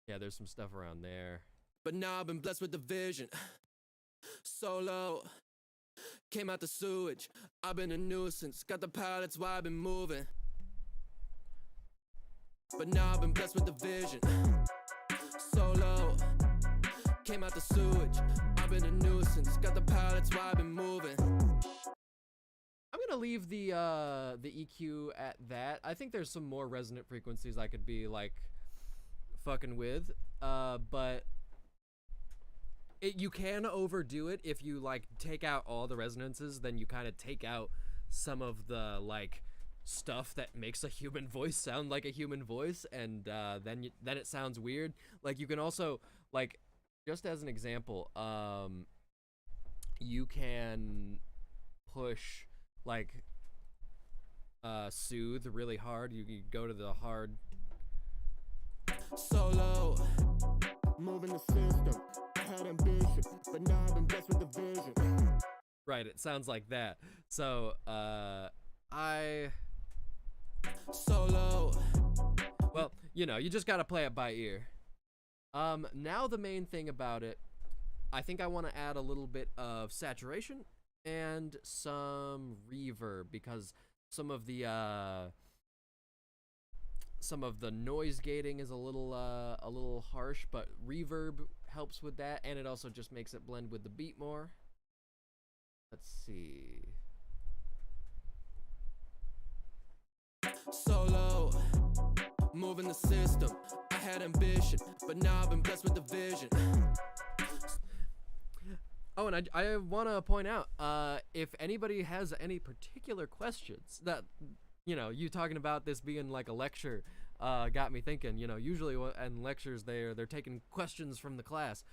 Yeah, there's some stuff around there. But now I've been blessed with the vision. Solo. Came out the sewage. I've been a nuisance. Got the power, that's why I've been moving. But now I've been blessed with the vision. Solo. Came out the sewage. I've been a nuisance. Got the power, that's why I've been moving. I'm gonna leave the EQ at that. I think there's some more resonant frequencies I could be like fucking with, but you can overdo it if you like take out all the resonances. Then you kind of take out some of the like stuff that makes a human voice sound like a human voice, and then it sounds weird. Like you can also like, just as an example, you can push like soothe really hard. You go to the hard. Solo. Moving the system. I had ambition, but now I've been blessed with the vision. Right, it sounds like that. So Solo. well, you know, you just gotta play it by ear. Now the main thing about it, I think I want to add a little bit of saturation and some reverb, because some of the noise gating is a little harsh, but reverb helps with that, and it also just makes it blend with the beat more. Let's see. Solo. Moving the system. I had ambition, but now I've been blessed with the vision. Oh, and I want to point out, if anybody has any particular questions that, you know, you talking about this being like a lecture, got me thinking, you know, usually in lectures they're taking questions from the class.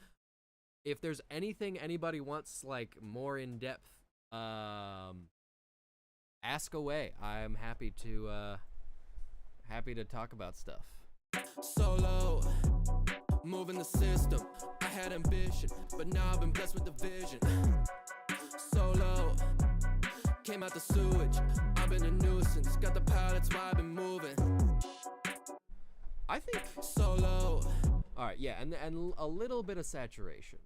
If there's anything anybody wants like more in depth, ask away. I'm happy to talk about stuff. Solo. Moving the system. I had ambition, but now I've been blessed with the vision. Solo. Came out the sewage. I've been a nuisance. Got the power, that's why I've been moving. I think Solo. all right, yeah, and a little bit of saturation.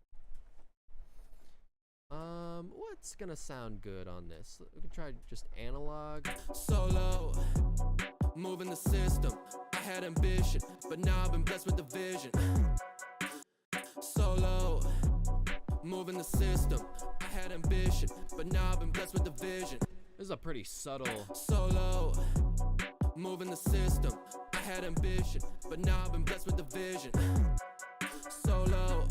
What's gonna sound good on this? We can try just analog. Solo. Moving the system. I had ambition, but now I've been blessed with the vision. Solo. Moving the system. I had ambition, but now I've been blessed with the vision. This is a pretty subtle. Solo. Moving the system. I had ambition, but now I've been blessed with the vision. Solo.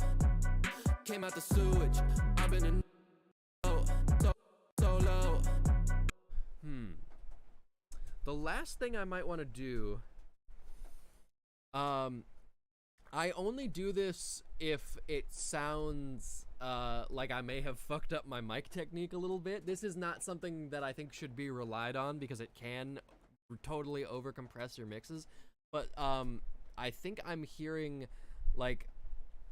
Came out the sewage. I've been in solo. The last thing I might want to do, I only do this if it sounds like I may have fucked up my mic technique a little bit. This is not something that I think should be relied on because it can totally overcompress your mixes. But I think I'm hearing like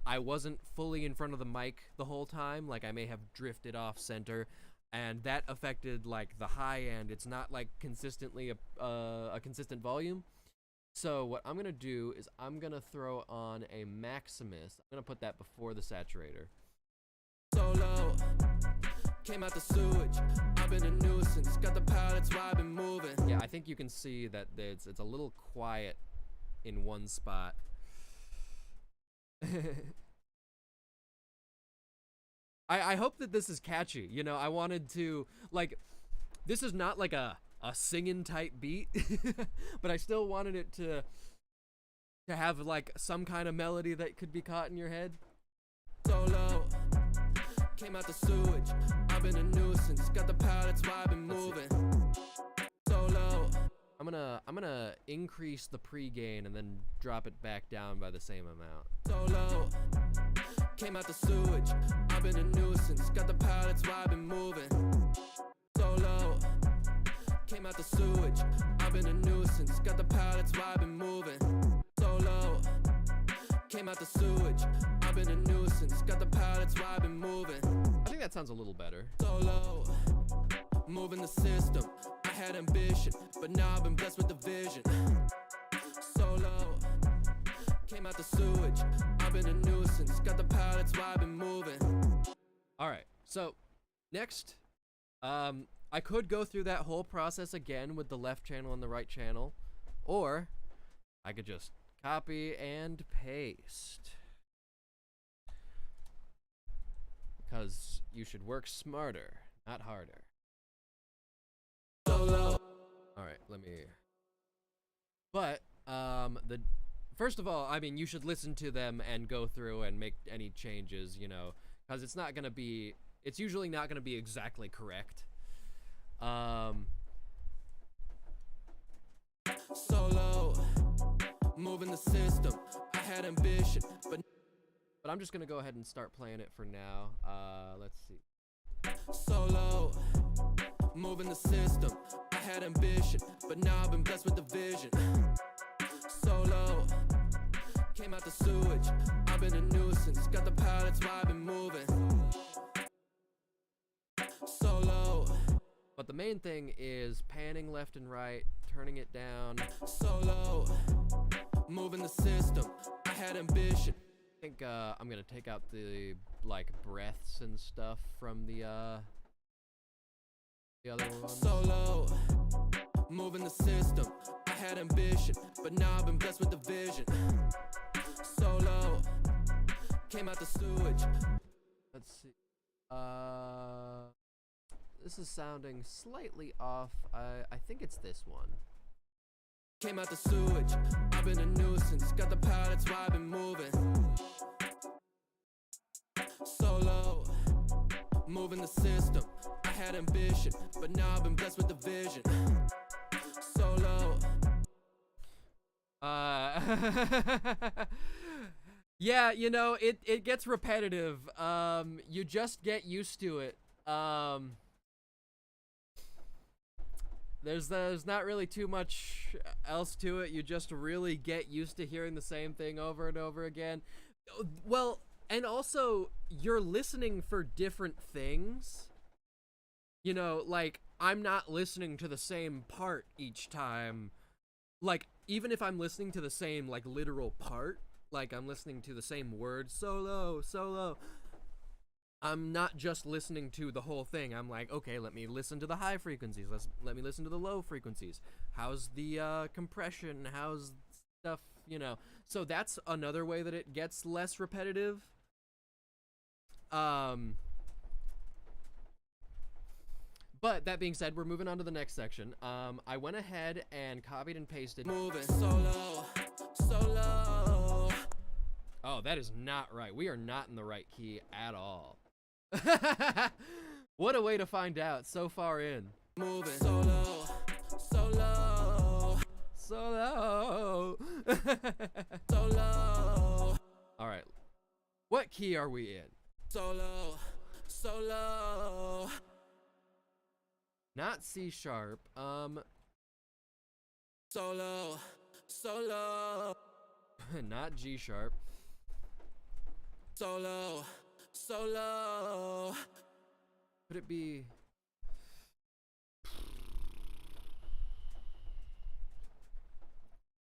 I wasn't fully in front of the mic the whole time. Like I may have drifted off center, and that affected like the high end. It's not like consistently a consistent volume. So what I'm gonna do is I'm gonna throw on a Maximus. I'm gonna put that before the saturator. Solo. Came out the sewage. I've been a nuisance. Got the power, that's why I've been moving. Yeah, I think you can see that it's a little quiet in one spot. I hope that this is catchy. You know, I wanted to, like, this is not like a singing type beat, but I still wanted it to have like some kind of melody that could be caught in your head. Solo. Came out the sewage. I've been a nuisance. Got the power, that's why I've been moving. Solo. I'm gonna increase the pre-gain and then drop it back down by the same amount. Solo. Came out the sewage, I've been a nuisance. Got the power, that's why I've been moving. Solo, came out the sewage, I've been a nuisance. Got the power, that's why I've been moving. Solo, came out the sewage, I've been a nuisance. Got the power, that's why I've been moving. I think that sounds a little better. Solo, moving the system. I had ambition, but now I've been blessed with the vision. Solo, came out the sewage, I've been a nuisance. Got the power, that's why I've been moving. Alright, so next, I could go through that whole process again with the left channel and the right channel, or I could just copy and paste. Because you should work smarter, not harder. Solo. Alright, let me... But, first of all, I mean, you should listen to them and go through and make any changes, you know, because it's not gonna be... It's usually not gonna be exactly correct. Solo, moving the system. I had ambition, but I'm just gonna go ahead and start playing it for now. Let's see. solo, moving the system. I had ambition, but now I've been blessed with the vision. Solo, came out the sewage. I've been a nuisance. Got the power, that's why I've been moving. Solo, But the main thing is panning left and right, turning it down. solo, moving the system. I had ambition. I think I'm gonna take out the like breaths and stuff from the other ones. Solo, moving the system. I had ambition, but now I've been blessed with the vision. Solo, came out the sewage. Let's see. This is sounding slightly off. I think it's this one. Came out the sewage. I've been a nuisance. Got the power, that's why I've been moving. Solo, moving the system. I had ambition, but now I've been blessed with the vision. Solo. Yeah, you know, it gets repetitive. You just get used to it. There's not really too much else to it. You just really get used to hearing the same thing over and over again. Well, and also you're listening for different things. You know, like I'm not listening to the same part each time. Like even if I'm listening to the same like literal part, like I'm listening to the same word, solo, solo. I'm not just listening to the whole thing. I'm like, okay, let me listen to the high frequencies. Let me listen to the low frequencies. How's the compression? How's stuff, you know? So that's another way that it gets less repetitive. But that being said, we're moving on to the next section. I went ahead and copied and pasted. Moving solo, solo. Oh, that is not right. We are not in the right key at all. What a way to find out so far in. Moving solo, solo, Solo. solo, All right. What key are we in? solo, solo. Not C sharp. Solo, solo, Not G sharp. solo, solo. Could it be?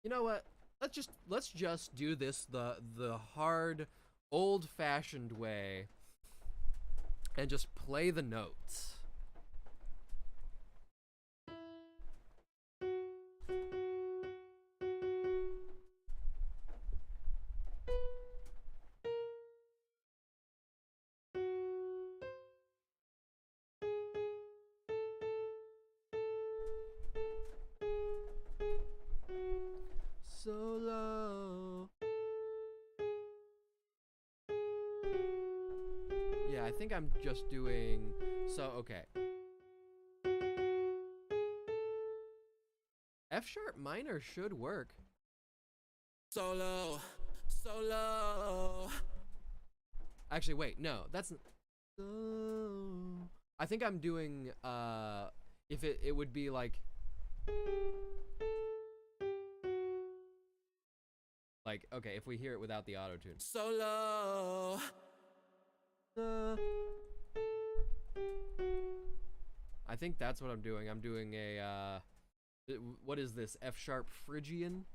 You know what? Let's just do this the hard, old-fashioned way, and just play the notes. Solo. Yeah, I think I'm just doing so. Okay. F sharp minor should work. Solo, solo. Actually, wait, no, that's. I think I'm doing. If it would be like. Like, okay, if we hear it without the auto tune. Solo. I think that's what I'm doing. I'm doing a what is this? F sharp Phrygian.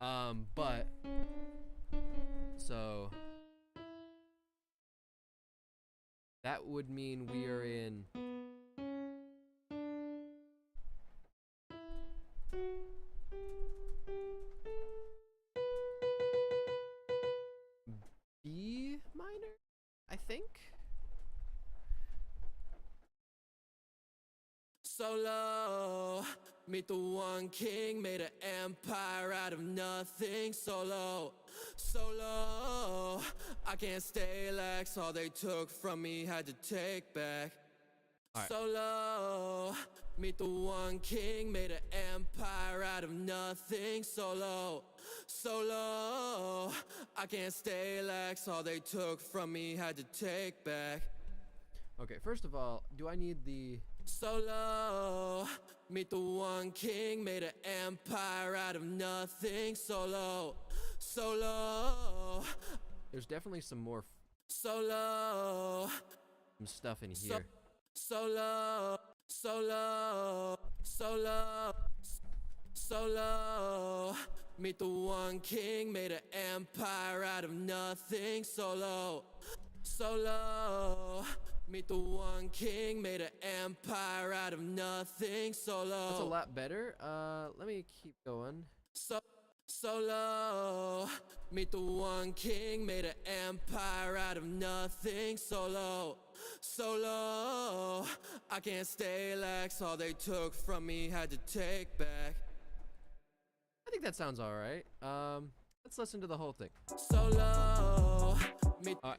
But so that would mean we are in B minor, I think. Solo, meet the one king, made an empire out of nothing. Solo, solo, I can't stay lax. All they took from me had to take back. Right. Solo, meet the one king, made an empire out of nothing. Solo, solo, I can't stay lax. All they took from me had to take back. Okay, first of all, do I need the Solo, meet the one king, made an empire out of nothing. Solo, solo, there's definitely some more solo, some stuff in here. solo, solo, solo, solo, meet the one king, made an empire out of nothing. Solo, solo, meet the one king, made an empire out of nothing. Solo. That's a lot better. Let me keep going. Solo, meet the one king, made an empire out of nothing. Solo, solo, I can't stay lax. All they took from me had to take back. I think that sounds all right. Let's listen to the whole thing. Solo,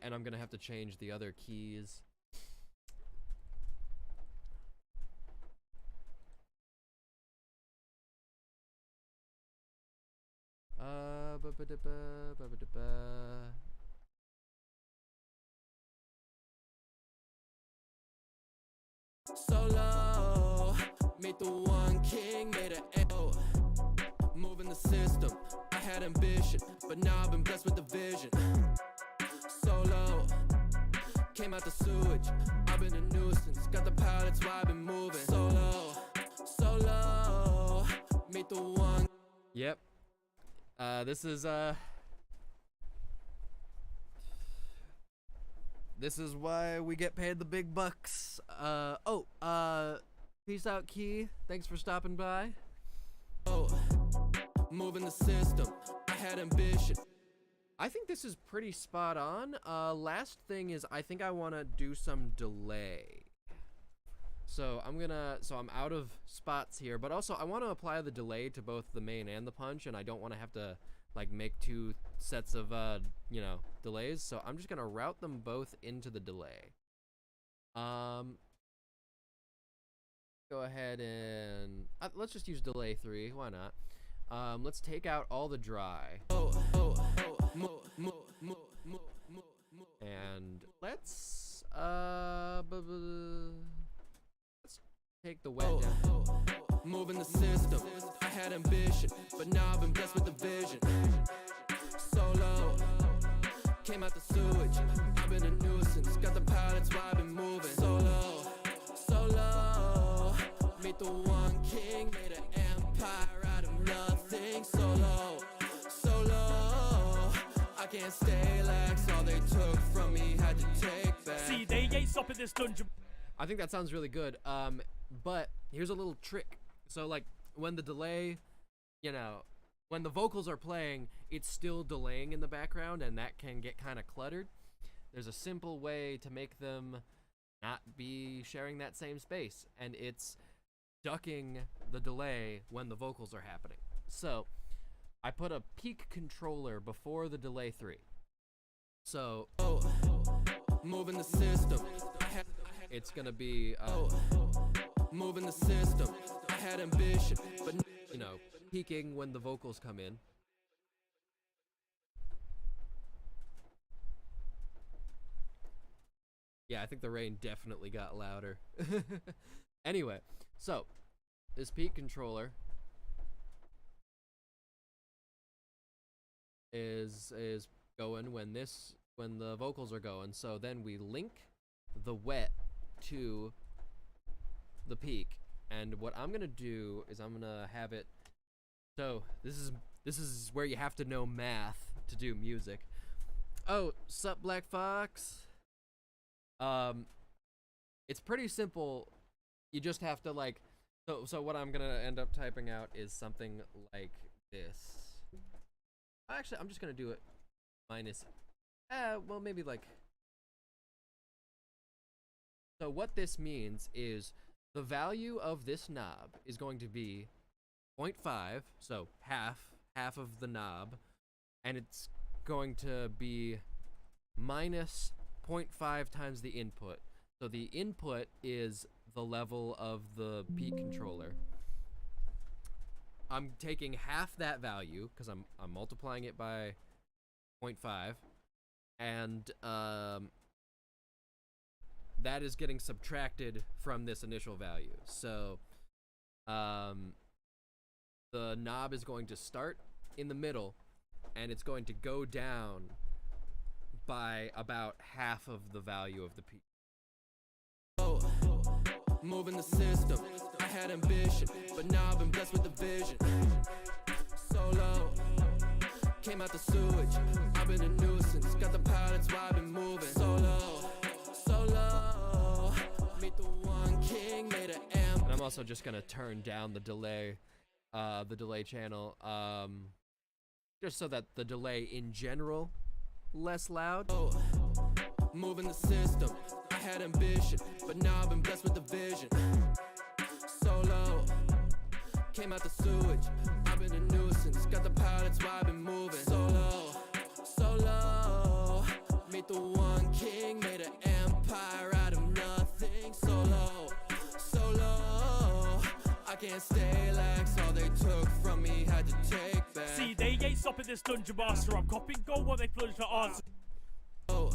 and I'm gonna have to change the other keys. Solo, meet the one king, made an echo. Moving the system, I had ambition, but now I've been blessed with the vision. Solo, came out the sewage, I've been a nuisance. Got the power, that's why I've been moving. Solo, solo, meet the one. Yep. This is why we get paid the big bucks. Peace out, Key. Thanks for stopping by. Moving the system, I had ambition. I think this is pretty spot on. Last thing is I think I want to do some delay. So I'm out of spots here, but also I want to apply the delay to both the main and the punch, and I don't want to have to like make two sets of delays. So I'm just gonna route them both into the delay. Go ahead and let's just use delay 3. Why not? Let's take out all the dry. And let's take the wet down. Moving the system, I had ambition, but now I've been blessed with the vision. Solo, came out the sewage, I've been a nuisance. Got the power, that's why I've been moving. Solo, solo, meet the one king, made an empire out of nothing. Solo, solo, I can't stay lax. All they took from me had to take back. See, they ain't stopping this dungeon. I think that sounds really good. But here's a little trick. So like when the delay, when the vocals are playing, it's still delaying in the background, and that can get kind of cluttered. There's a simple way to make them not be sharing that same space, and it's ducking the delay when the vocals are happening. So I put a peak controller before the delay 3. So moving the system, it's gonna be moving the system, I had ambition, but peaking when the vocals come in. Yeah, I think the rain definitely got louder. Anyway, so this peak controller is going when the vocals are going. So then we link the wet to the peak, and what I'm gonna do is I'm gonna have it. So this is where you have to know math to do music. Oh, sup, Black Fox. It's pretty simple. You just have to like. So what I'm gonna end up typing out is something like this. Actually, I'm just gonna do it minus. Well, maybe like. So what this means is the value of this knob is going to be 0.5, so half of the knob, and it's going to be minus 0.5 times the input. So the input is the level of the peak controller. I'm taking half that value because I'm multiplying it by 0.5, and that is getting subtracted from this initial value. So the knob is going to start in the middle, and it's going to go down by about half of the value of the peak. Oh, moving the system. I had ambition, but now I've been blessed with the vision. Solo, came out the sewage. I've been a nuisance. Got the power, that's why I've been moving. Solo, meet the one king, made an amp. And I'm also just gonna turn down the delay channel, just so that the delay in general less loud. Oh, moving the system. I had ambition, but now I've been blessed with the vision. Solo, came out the sewage. I've been a nuisance. Got the power, that's why I've been moving. Solo, meet the one king, made an empire out of nothing. Solo, I can't stay lax. All they took from me had to take back. See, they ain't stopping this dungeon master. I'm copying gold while they plunge for answer. Oh,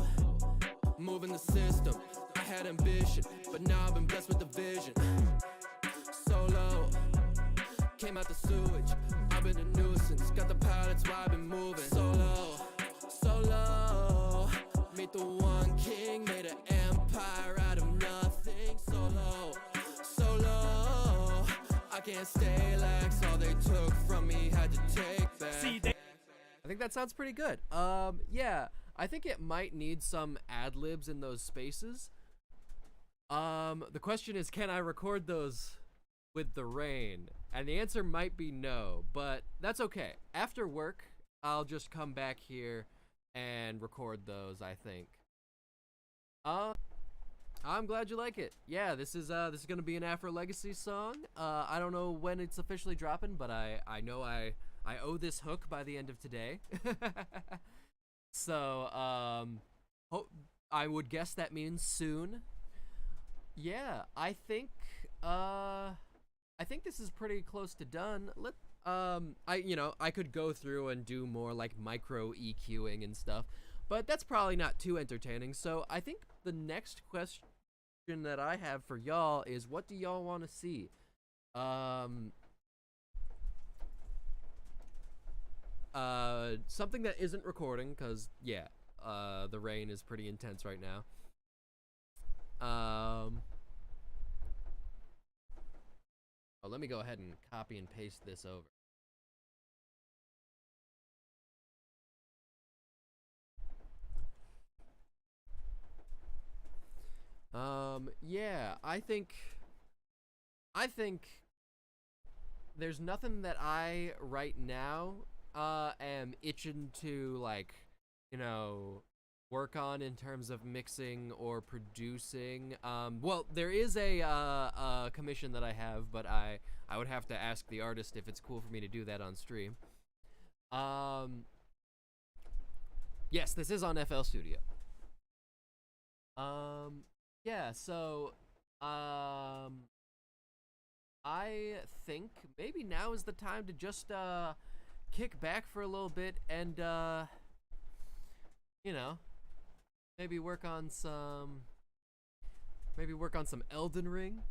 moving the system. I had ambition, but now I've been blessed with the vision. Solo, came out the sewage. I've been a nuisance. Got the power, that's why I've been moving. Solo, meet the one king, made an empire out of nothing. Solo, I can't stay lax. All they took from me had to take back. See, they. I think that sounds pretty good. Yeah, I think it might need some ad-libs in those spaces. The question is, can I record those with the rain? And the answer might be no, but that's okay. After work, I'll just come back here and record those, I think. I'm glad you like it. Yeah, this is gonna be an afrolegacy song. I don't know when it's officially dropping, but I know I owe this hook by the end of today. So I would guess that means soon. Yeah, I think this is pretty close to done. I could go through and do more like micro EQing and stuff, but that's probably not too entertaining. So I think the next question that I have for y'all is, what do y'all want to see? Something that isn't recording, because yeah, the rain is pretty intense right now. Oh, let me go ahead and copy and paste this over. Yeah, I think there's nothing that I right now am itching to, like, work on in terms of mixing or producing. Well, there is a commission that I have, but I would have to ask the artist if it's cool for me to do that on stream. Yes, this is on FL Studio. Yeah, so I think maybe now is the time to just kick back for a little bit and maybe work on some Maybe work on some Elden Ring.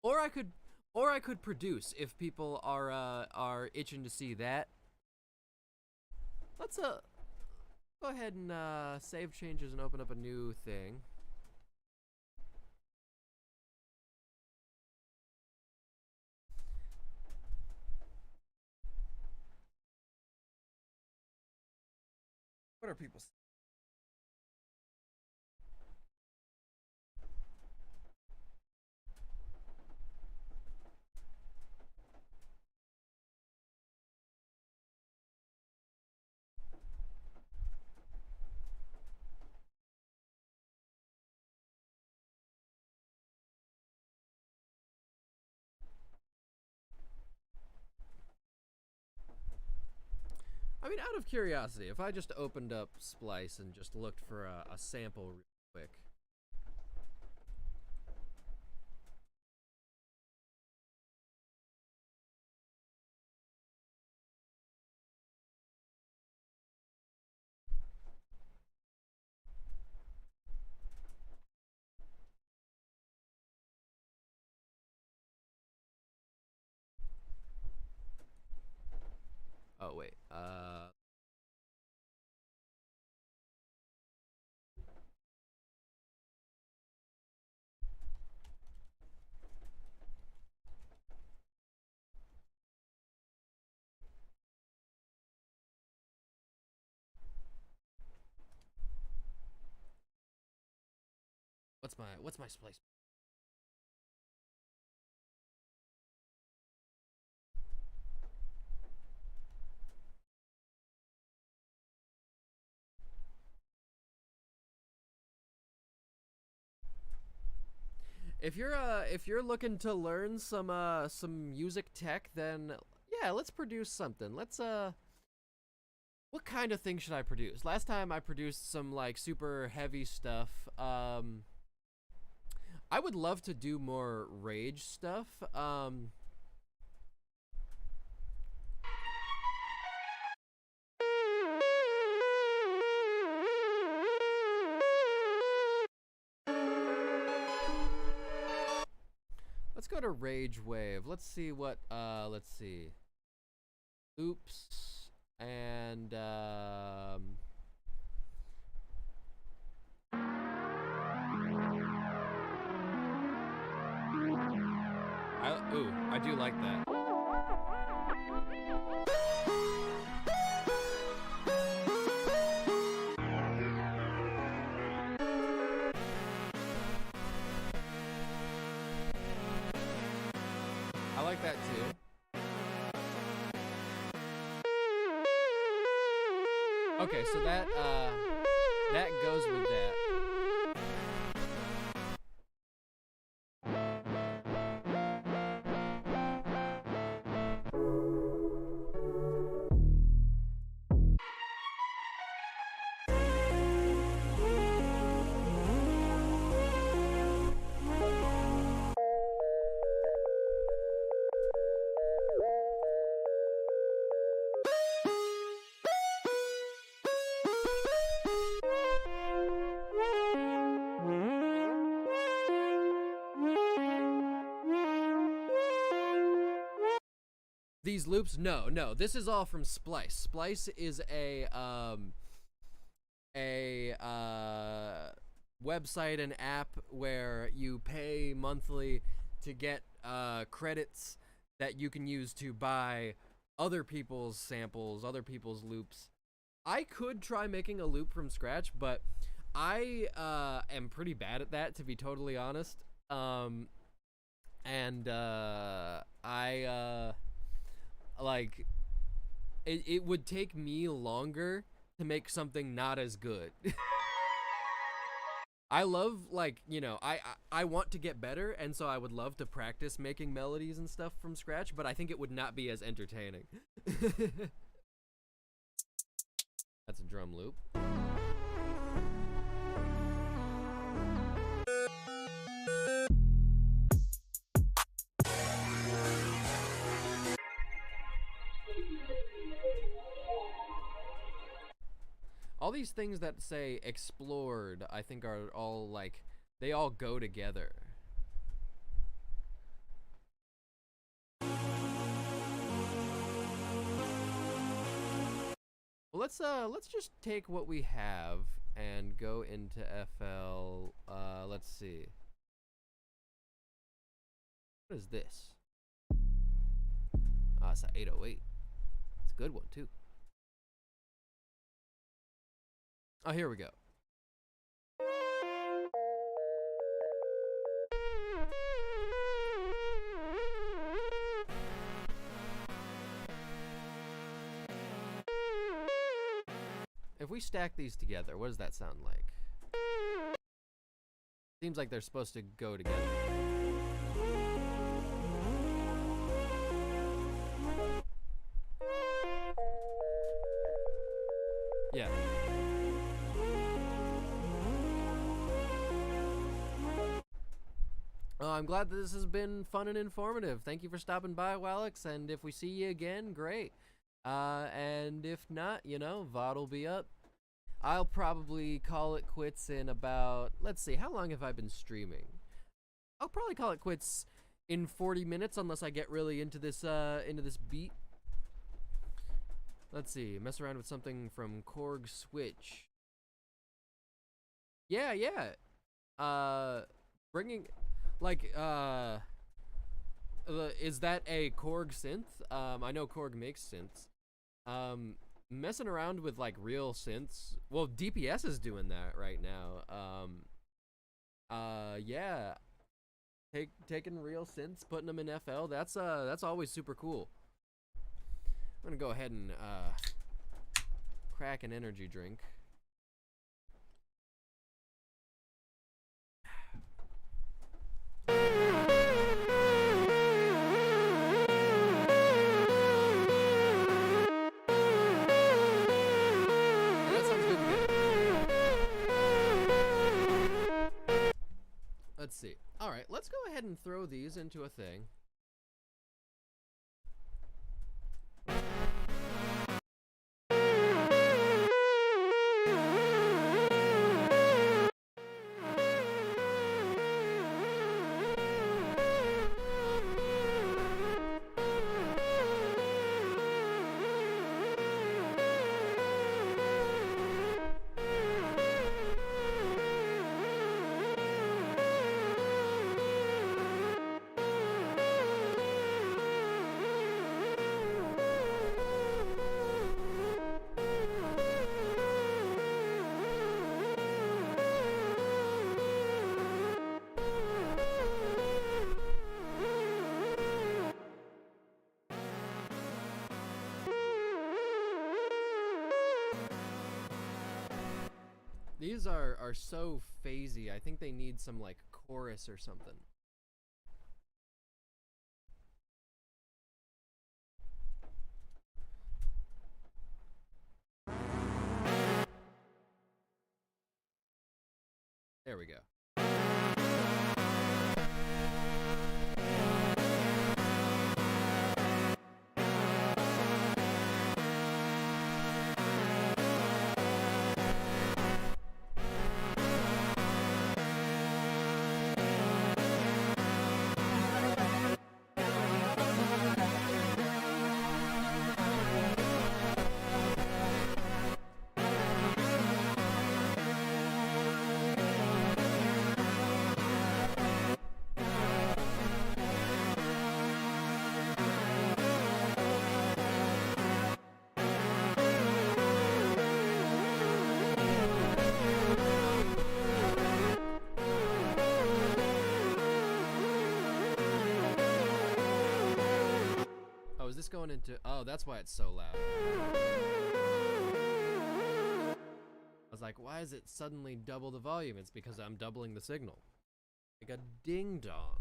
or I could produce if people are itching to see that. Let's go ahead and save changes and open up a new thing. What are people saying? I mean, out of curiosity, if I just opened up Splice and just looked for a sample real quick. Oh, wait. What's my Splice? If you're looking to learn some music tech, then yeah, let's produce something. Let's what kind of thing should I produce? Last time I produced some like super heavy stuff. I would love to do more rage stuff. Let's go to Rage Wave. Let's see what let's see. Oops. And I do like that. I like that too. Okay, so that goes with that. These loops, no, this is all from Splice. Splice is a website and app where you pay monthly to get credits that you can use to buy other people's samples, other people's loops. I could try making a loop from scratch, but I am pretty bad at that, to be totally honest. Like, it would take me longer to make something not as good. I love, like, you know, I want to get better, and so I would love to practice making melodies and stuff from scratch, but I think it would not be as entertaining. That's a drum loop. All these things that say explored, I think are all like They all go together. Well, let's just take what we have and go into FL. Let's see. What is this? Ah, it's a 808. It's a good one too. Oh, here we go. If we stack these together, what does that sound like? Seems like they're supposed to go together. Yeah. Oh, I'm glad that this has been fun and informative. Thank you for stopping by, Walex, and if we see you again, great. And if not, you know, VOD will be up. I'll probably call it quits in about, let's see, how long have I been streaming? I'll probably call it quits in 40 minutes unless I get really into this beat. Let's see, mess around with something from Korg Switch. Yeah, bringing, like, is that a Korg synth? I know Korg makes synths. Messing around with like real synths. Well, DPS is doing that right now. Yeah, taking real synths, putting them in FL. That's always super cool. I'm gonna go ahead and crack an energy drink. Let's see. All right, let's go ahead and throw these into a thing. These are so phasey. I think they need some like chorus or something. There we go. Oh, is this going into... Oh, that's why it's so loud. I was like, why is it suddenly double the volume? It's because I'm doubling the signal. Like a ding-dong.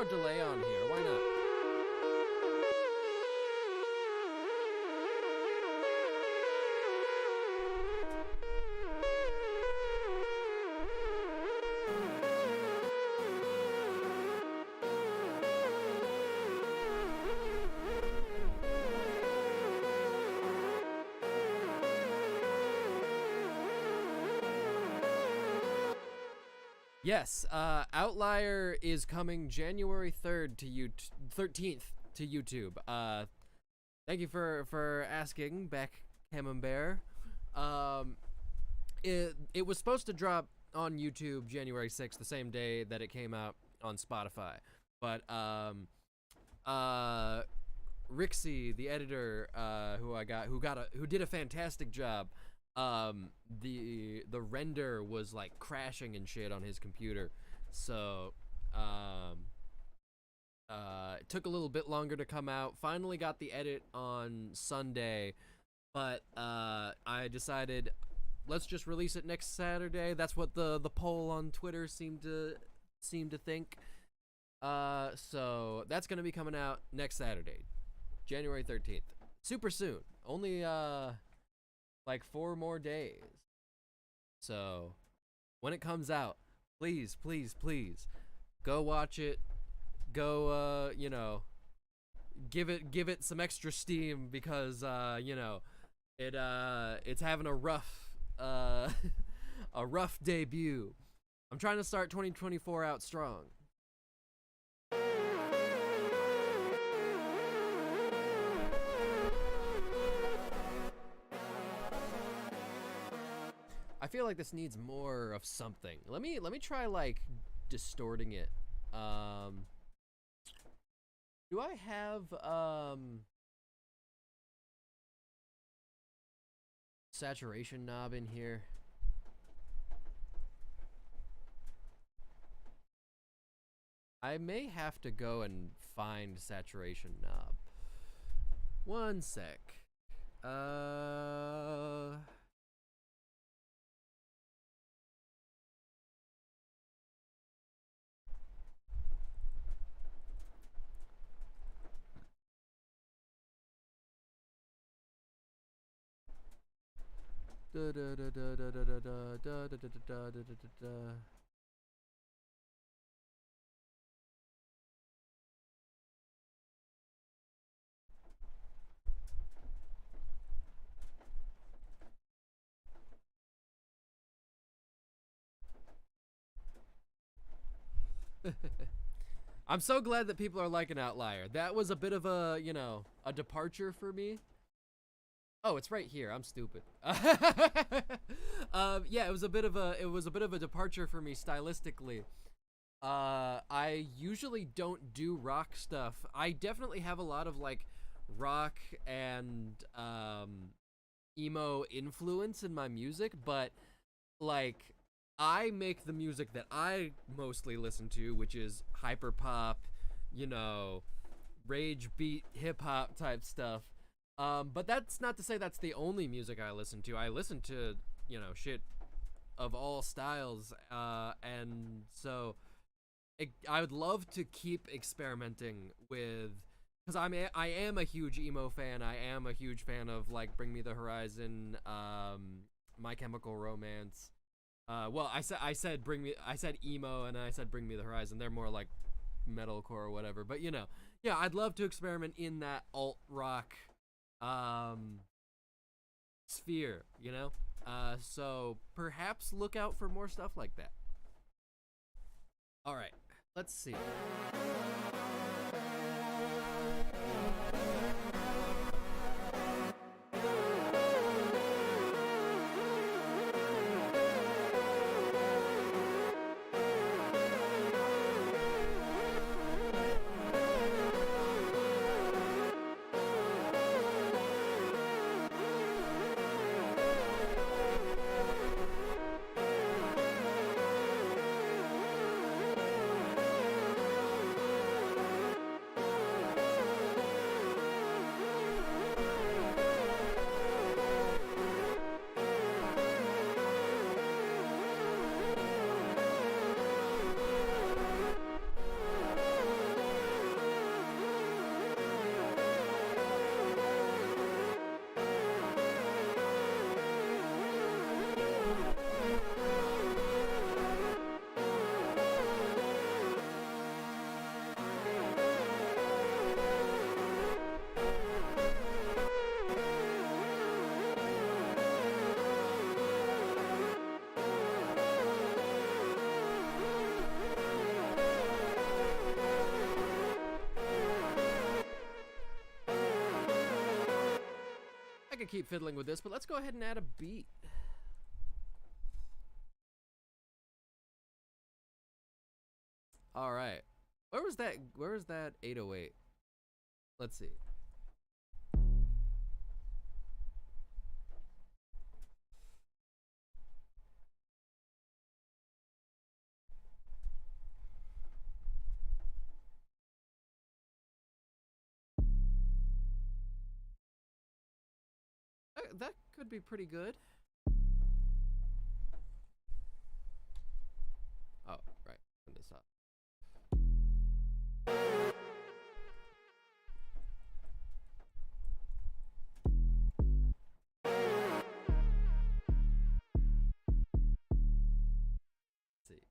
delay on here. Why not? Yes, Outlier is coming January 3rd to 13th to YouTube. Thank you for asking, Beck Camembert. It was supposed to drop on YouTube January 6th, the same day that it came out on Spotify. But Rixie, the editor, who did a fantastic job. The render was like crashing and shit on his computer, so it took a little bit longer to come out. Finally got the edit on Sunday, but I decided let's just release it next Saturday. That's what the poll on Twitter seemed to think. So that's gonna be coming out next Saturday, January 13th. Super soon. Only like 4 more days. So when it comes out, please go watch it. Go you know, give it some extra steam, because you know, it's having a rough a rough debut. I'm trying to start 2024 out strong. I feel like this needs more of something. Let me try like distorting it. Do I have saturation knob in here? I may have to go and find saturation knob. One sec. I'm so glad that people are liking Outlier. That was a bit of a, you know, a departure for me. Oh, it's right here. I'm stupid. Yeah, it was a bit of a departure for me stylistically. I usually don't do rock stuff. I definitely have a lot of like rock and emo influence in my music, but like I make the music that I mostly listen to, which is hyper pop, you know, rage beat hip hop type stuff. But that's not to say that's the only music I listen to. I listen to, you know, shit of all styles, and so I would love to keep experimenting with, because I am a huge emo fan. I am a huge fan of like Bring Me the Horizon, My Chemical Romance. Well, I said emo, and I said Bring Me the Horizon. They're more like metalcore or whatever. But you know, yeah, I'd love to experiment in that alt rock sphere, you know? So perhaps look out for more stuff like that. All right, let's see. could keep fiddling with this, but let's go ahead and add a beat. All right. Where was that 808? Let's see. That could be pretty good. Oh, right. Turn this up. Let's see.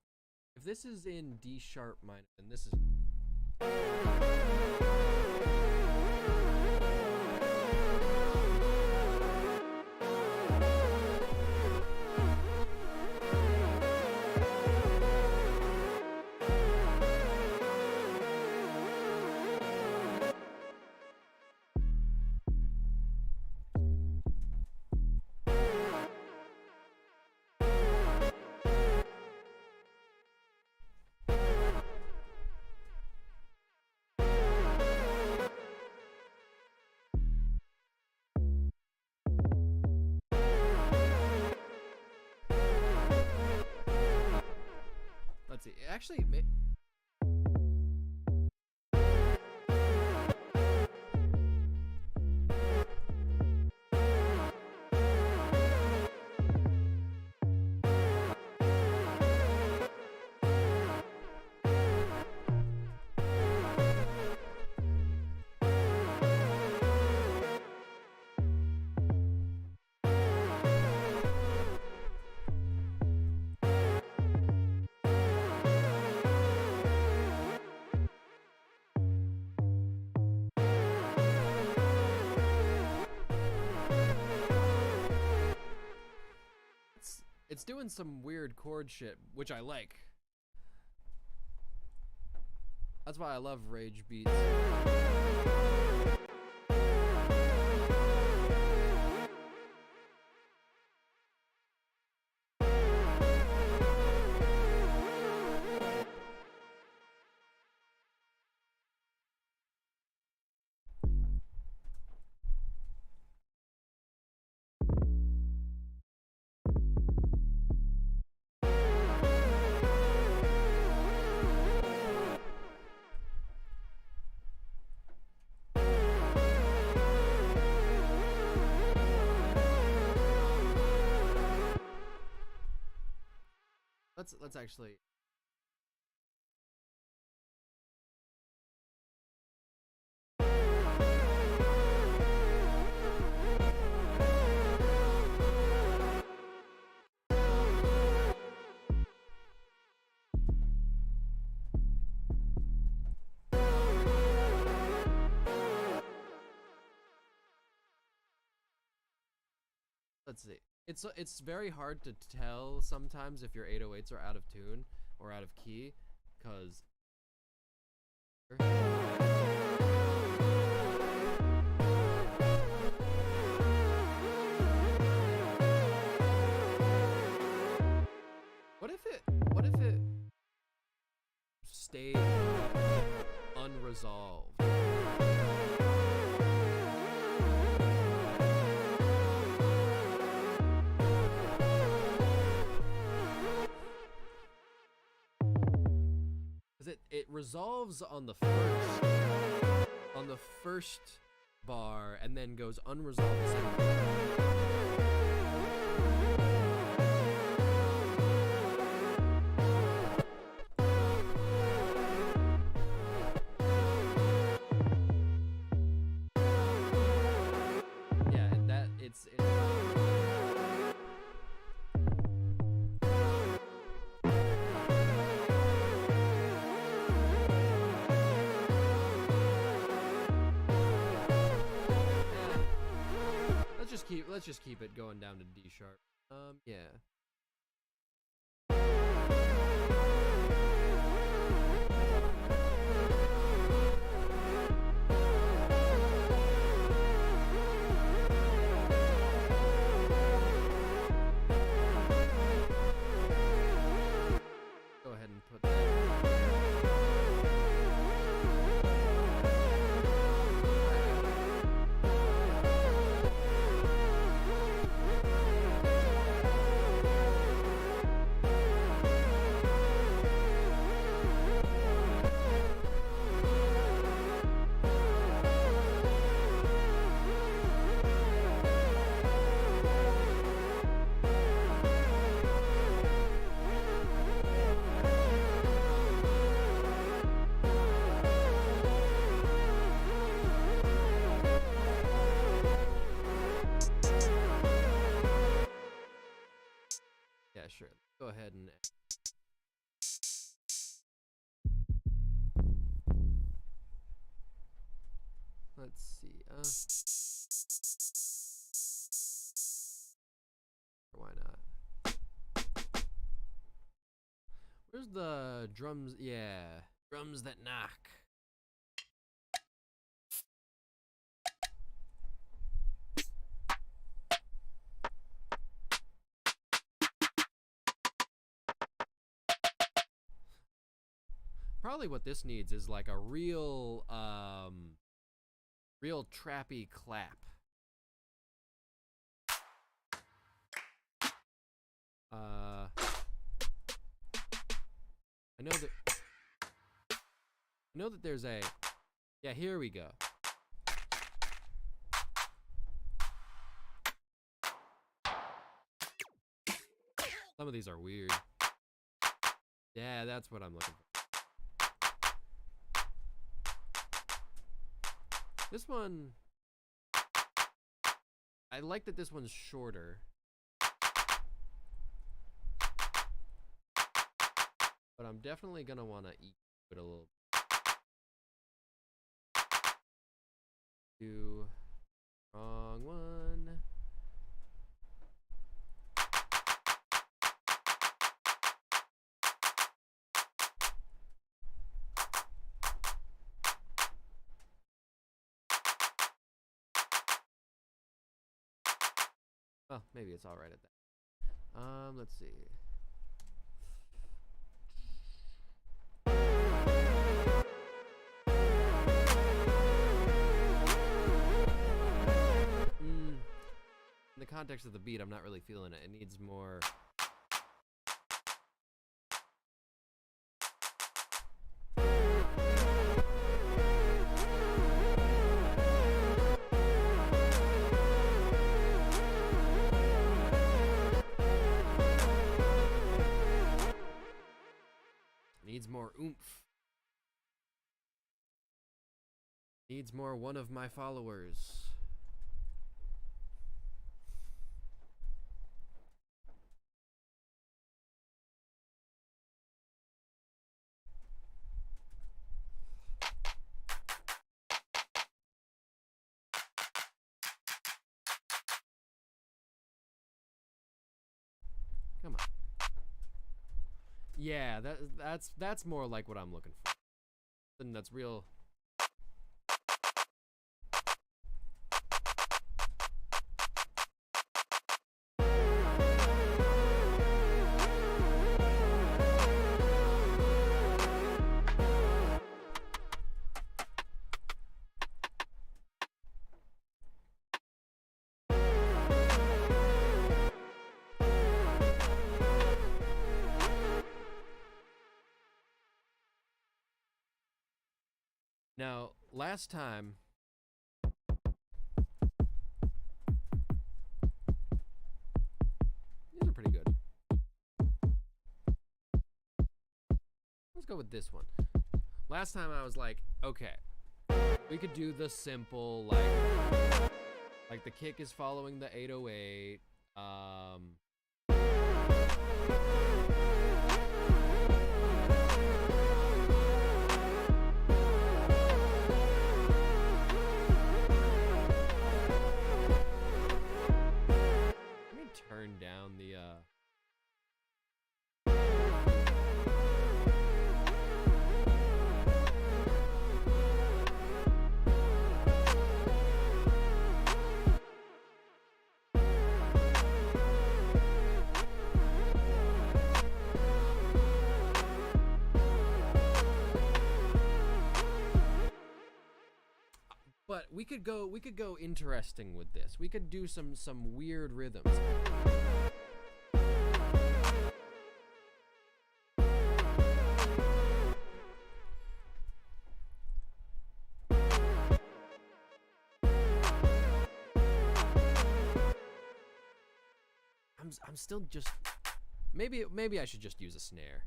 If this is in D sharp minor, and this is let's see. Actually, it's doing some weird chord shit, which I like. That's why I love rage beats. Let's actually. Let's see. It's very hard to tell sometimes if your 808s are out of tune or out of key, because what if it stayed unresolved? It resolves on the first bar and then goes unresolved the second bar. Yeah, and that it's let's just keep it going down to D sharp. Yeah. Go ahead and. Let's see. Why not? Where's the drums? Yeah, drums that knock. Probably what this needs is like a real, real trappy clap. I know that there's a, yeah, here we go. Some of these are weird. Yeah, that's what I'm looking for. This one, I like that this one's shorter. But I'm definitely gonna wanna eat it a little bit. Wrong one. Oh, maybe it's all right at that. Let's see. In the context of the beat, I'm not really feeling it. It needs more. Needs more oomph. Needs more one of my followers. Come on. Yeah, that's more like what I'm looking for. And that's real. Now, last time, these are pretty good. Let's go with this one. Last time I was like, okay, we could do the simple, like the kick is following the 808. Turn down the but we could go interesting with this. We could do some weird rhythms. I'm still just maybe I should just use a snare.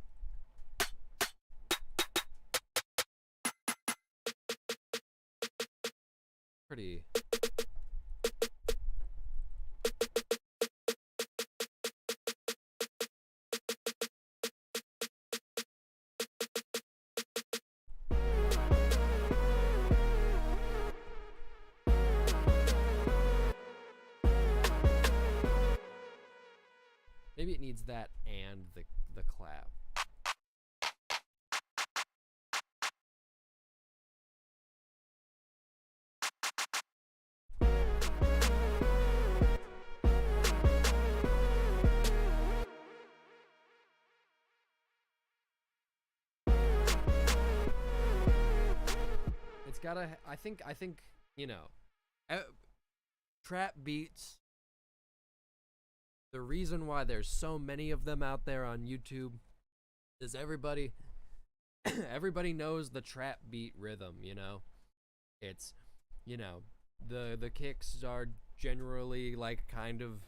Pretty. maybe it needs that and the clap. It's gotta, I think, you know, trap beats, the reason why there's so many of them out there on YouTube is everybody knows the trap beat rhythm, you know? It's, you know, the kicks are generally like kind of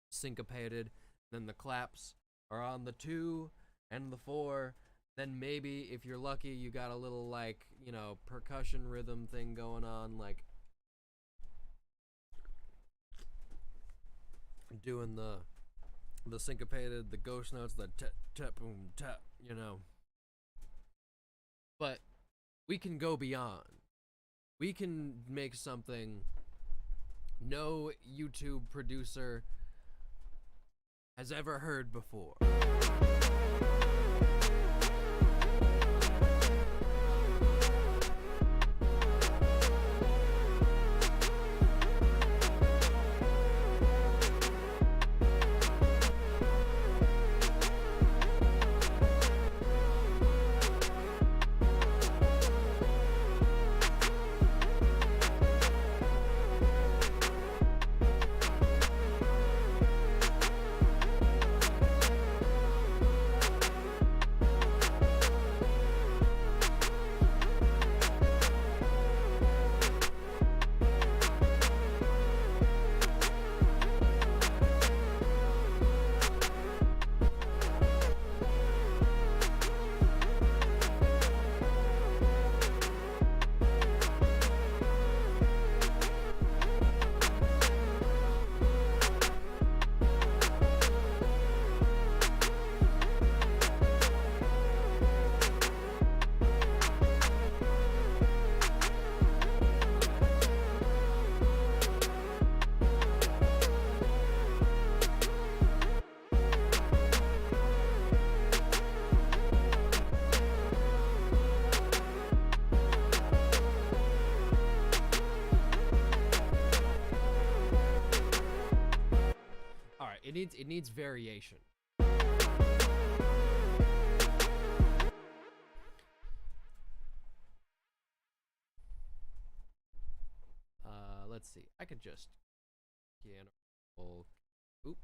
syncopated, then the claps are on the 2 and the 4, then maybe if you're lucky you got a little like, you know, percussion rhythm thing going on, like doing the syncopated, the ghost notes, the tap tap boom tap, you know. But we can go beyond. We can make something no YouTube producer has ever heard before. It needs variation. Let's see. I could just piano roll. Oop,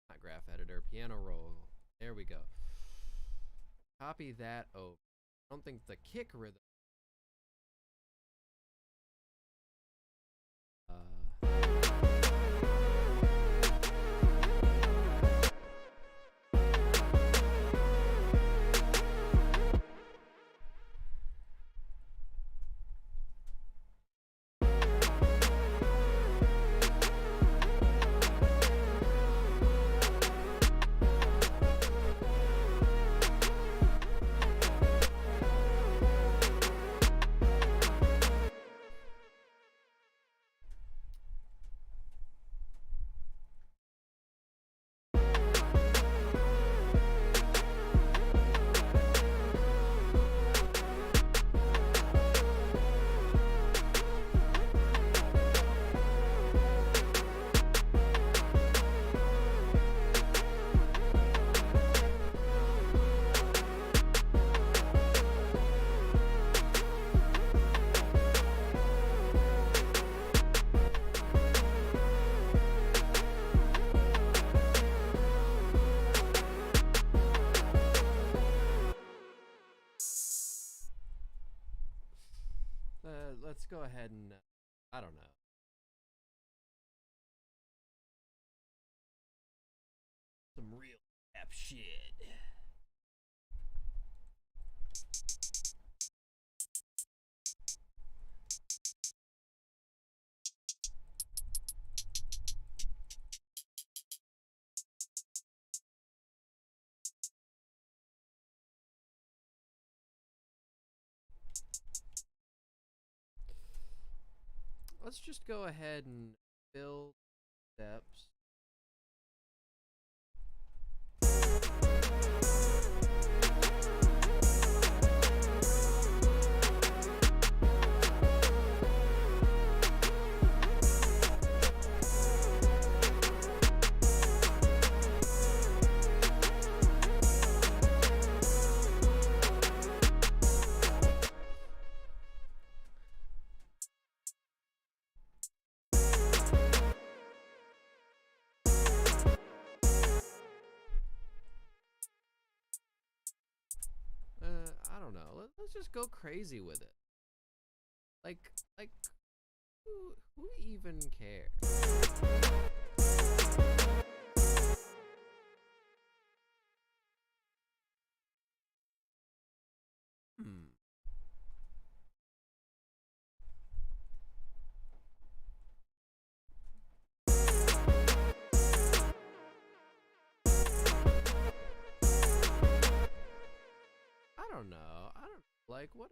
not graph editor. Piano roll. There we go. Copy that over. I don't think the kick rhythm. Let's go ahead and, I don't know. Some real rap shit. Let's just go ahead and build steps. let's just go crazy with it. Like, who even cares? I don't know. Like, what?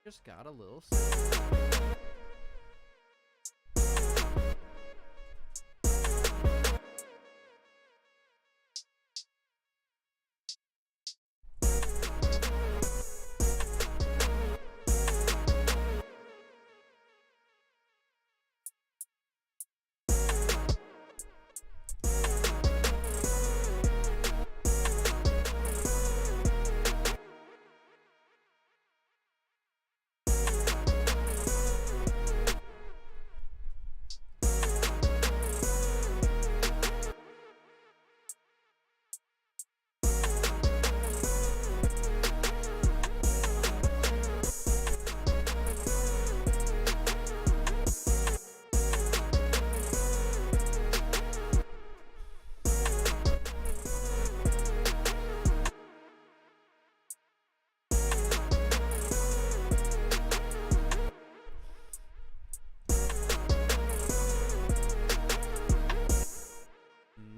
Just got a little.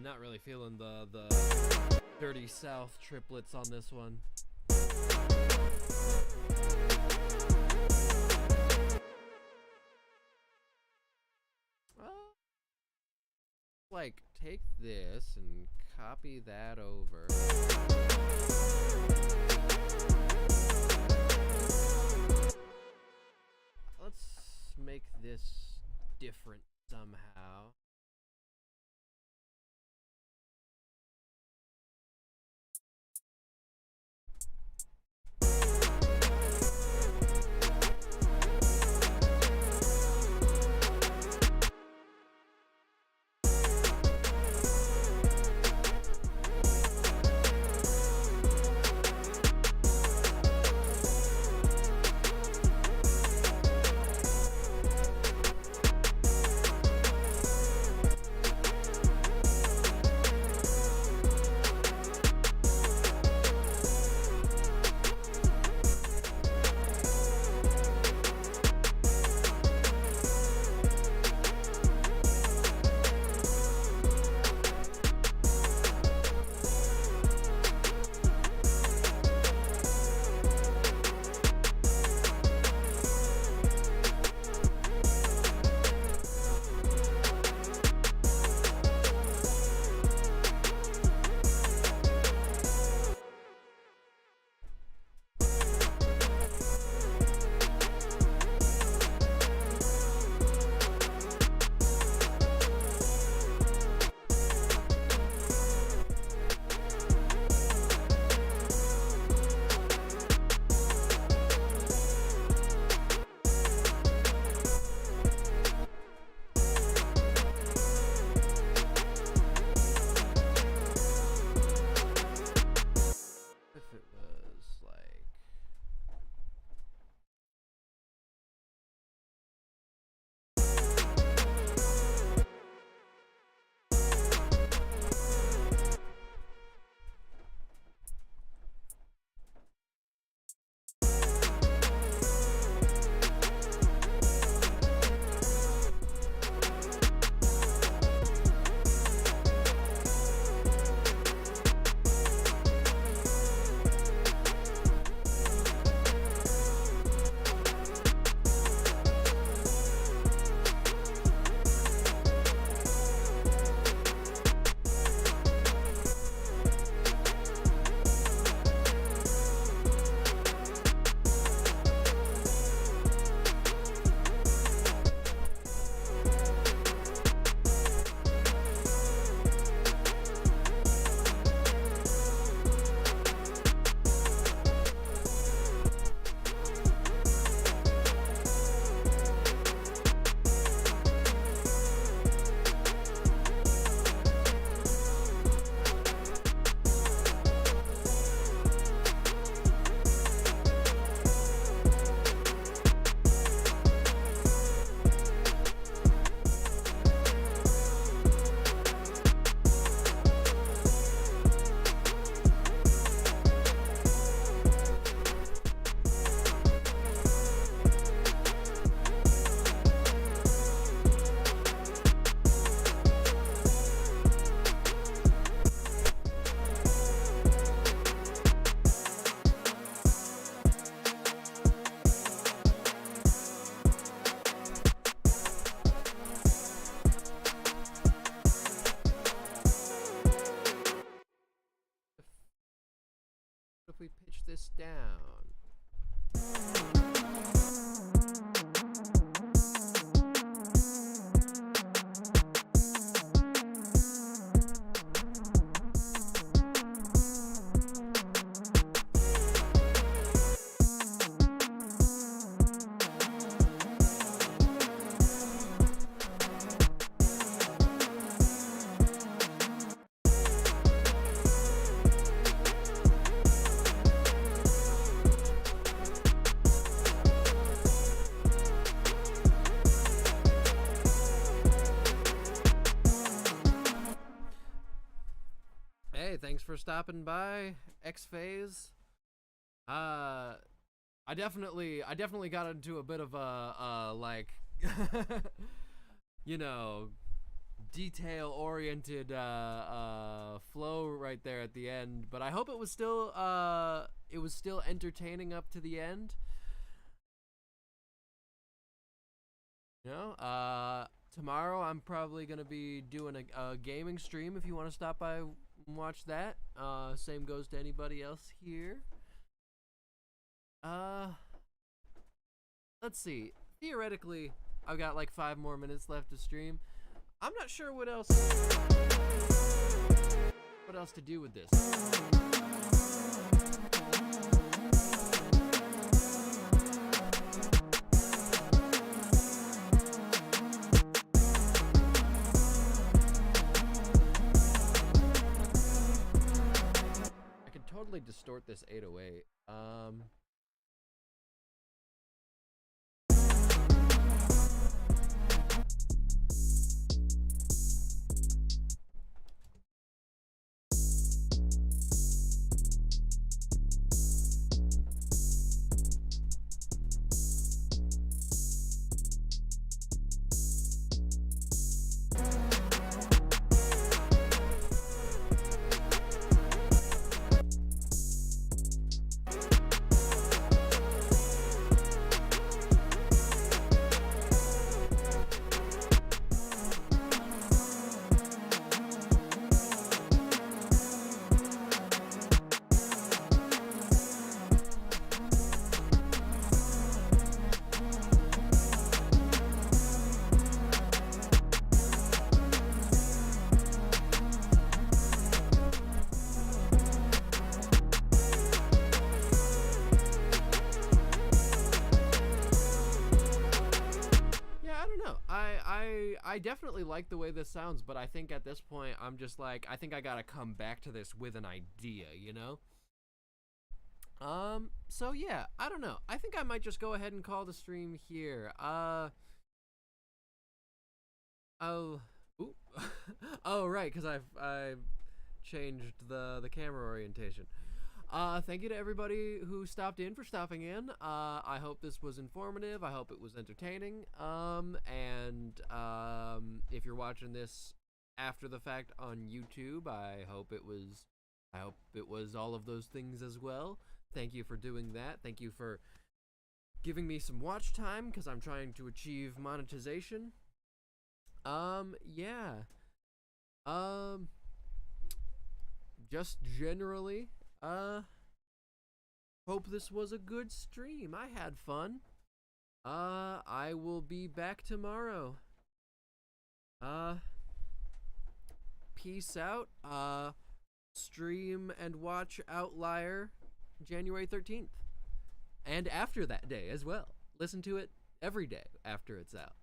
Not really feeling the Dirty South triplets on this one. Like, take this and copy that over. Let's make this different somehow. for stopping by, X-Phase. I definitely got into a bit of a like, you know, detail-oriented flow right there at the end, but I hope it was still entertaining up to the end. You know, tomorrow I'm probably gonna be doing a gaming stream if you want to stop by and watch that. Same goes to anybody else here. Let's see. Theoretically, I've got like 5 more minutes left to stream. I'm not sure what else to do with this. I can totally distort this 808. I definitely like the way this sounds, but I think at this point I'm just like, I think I gotta come back to this with an idea, you know? So yeah, I don't know. I think I might just go ahead and call the stream here. Oh, ooh. Oh, right, because I've changed the camera orientation. Thank you to everybody who stopped in for stopping in. I hope this was informative. I hope it was entertaining. And if you're watching this after the fact on YouTube, I hope it was all of those things as well. Thank you for doing that. Thank you for giving me some watch time, because I'm trying to achieve monetization. Yeah. Just generally, hope this was a good stream. I had fun. I will be back tomorrow. Peace out. Stream and watch Outlier January 13th. And after that day as well. Listen to it every day after it's out.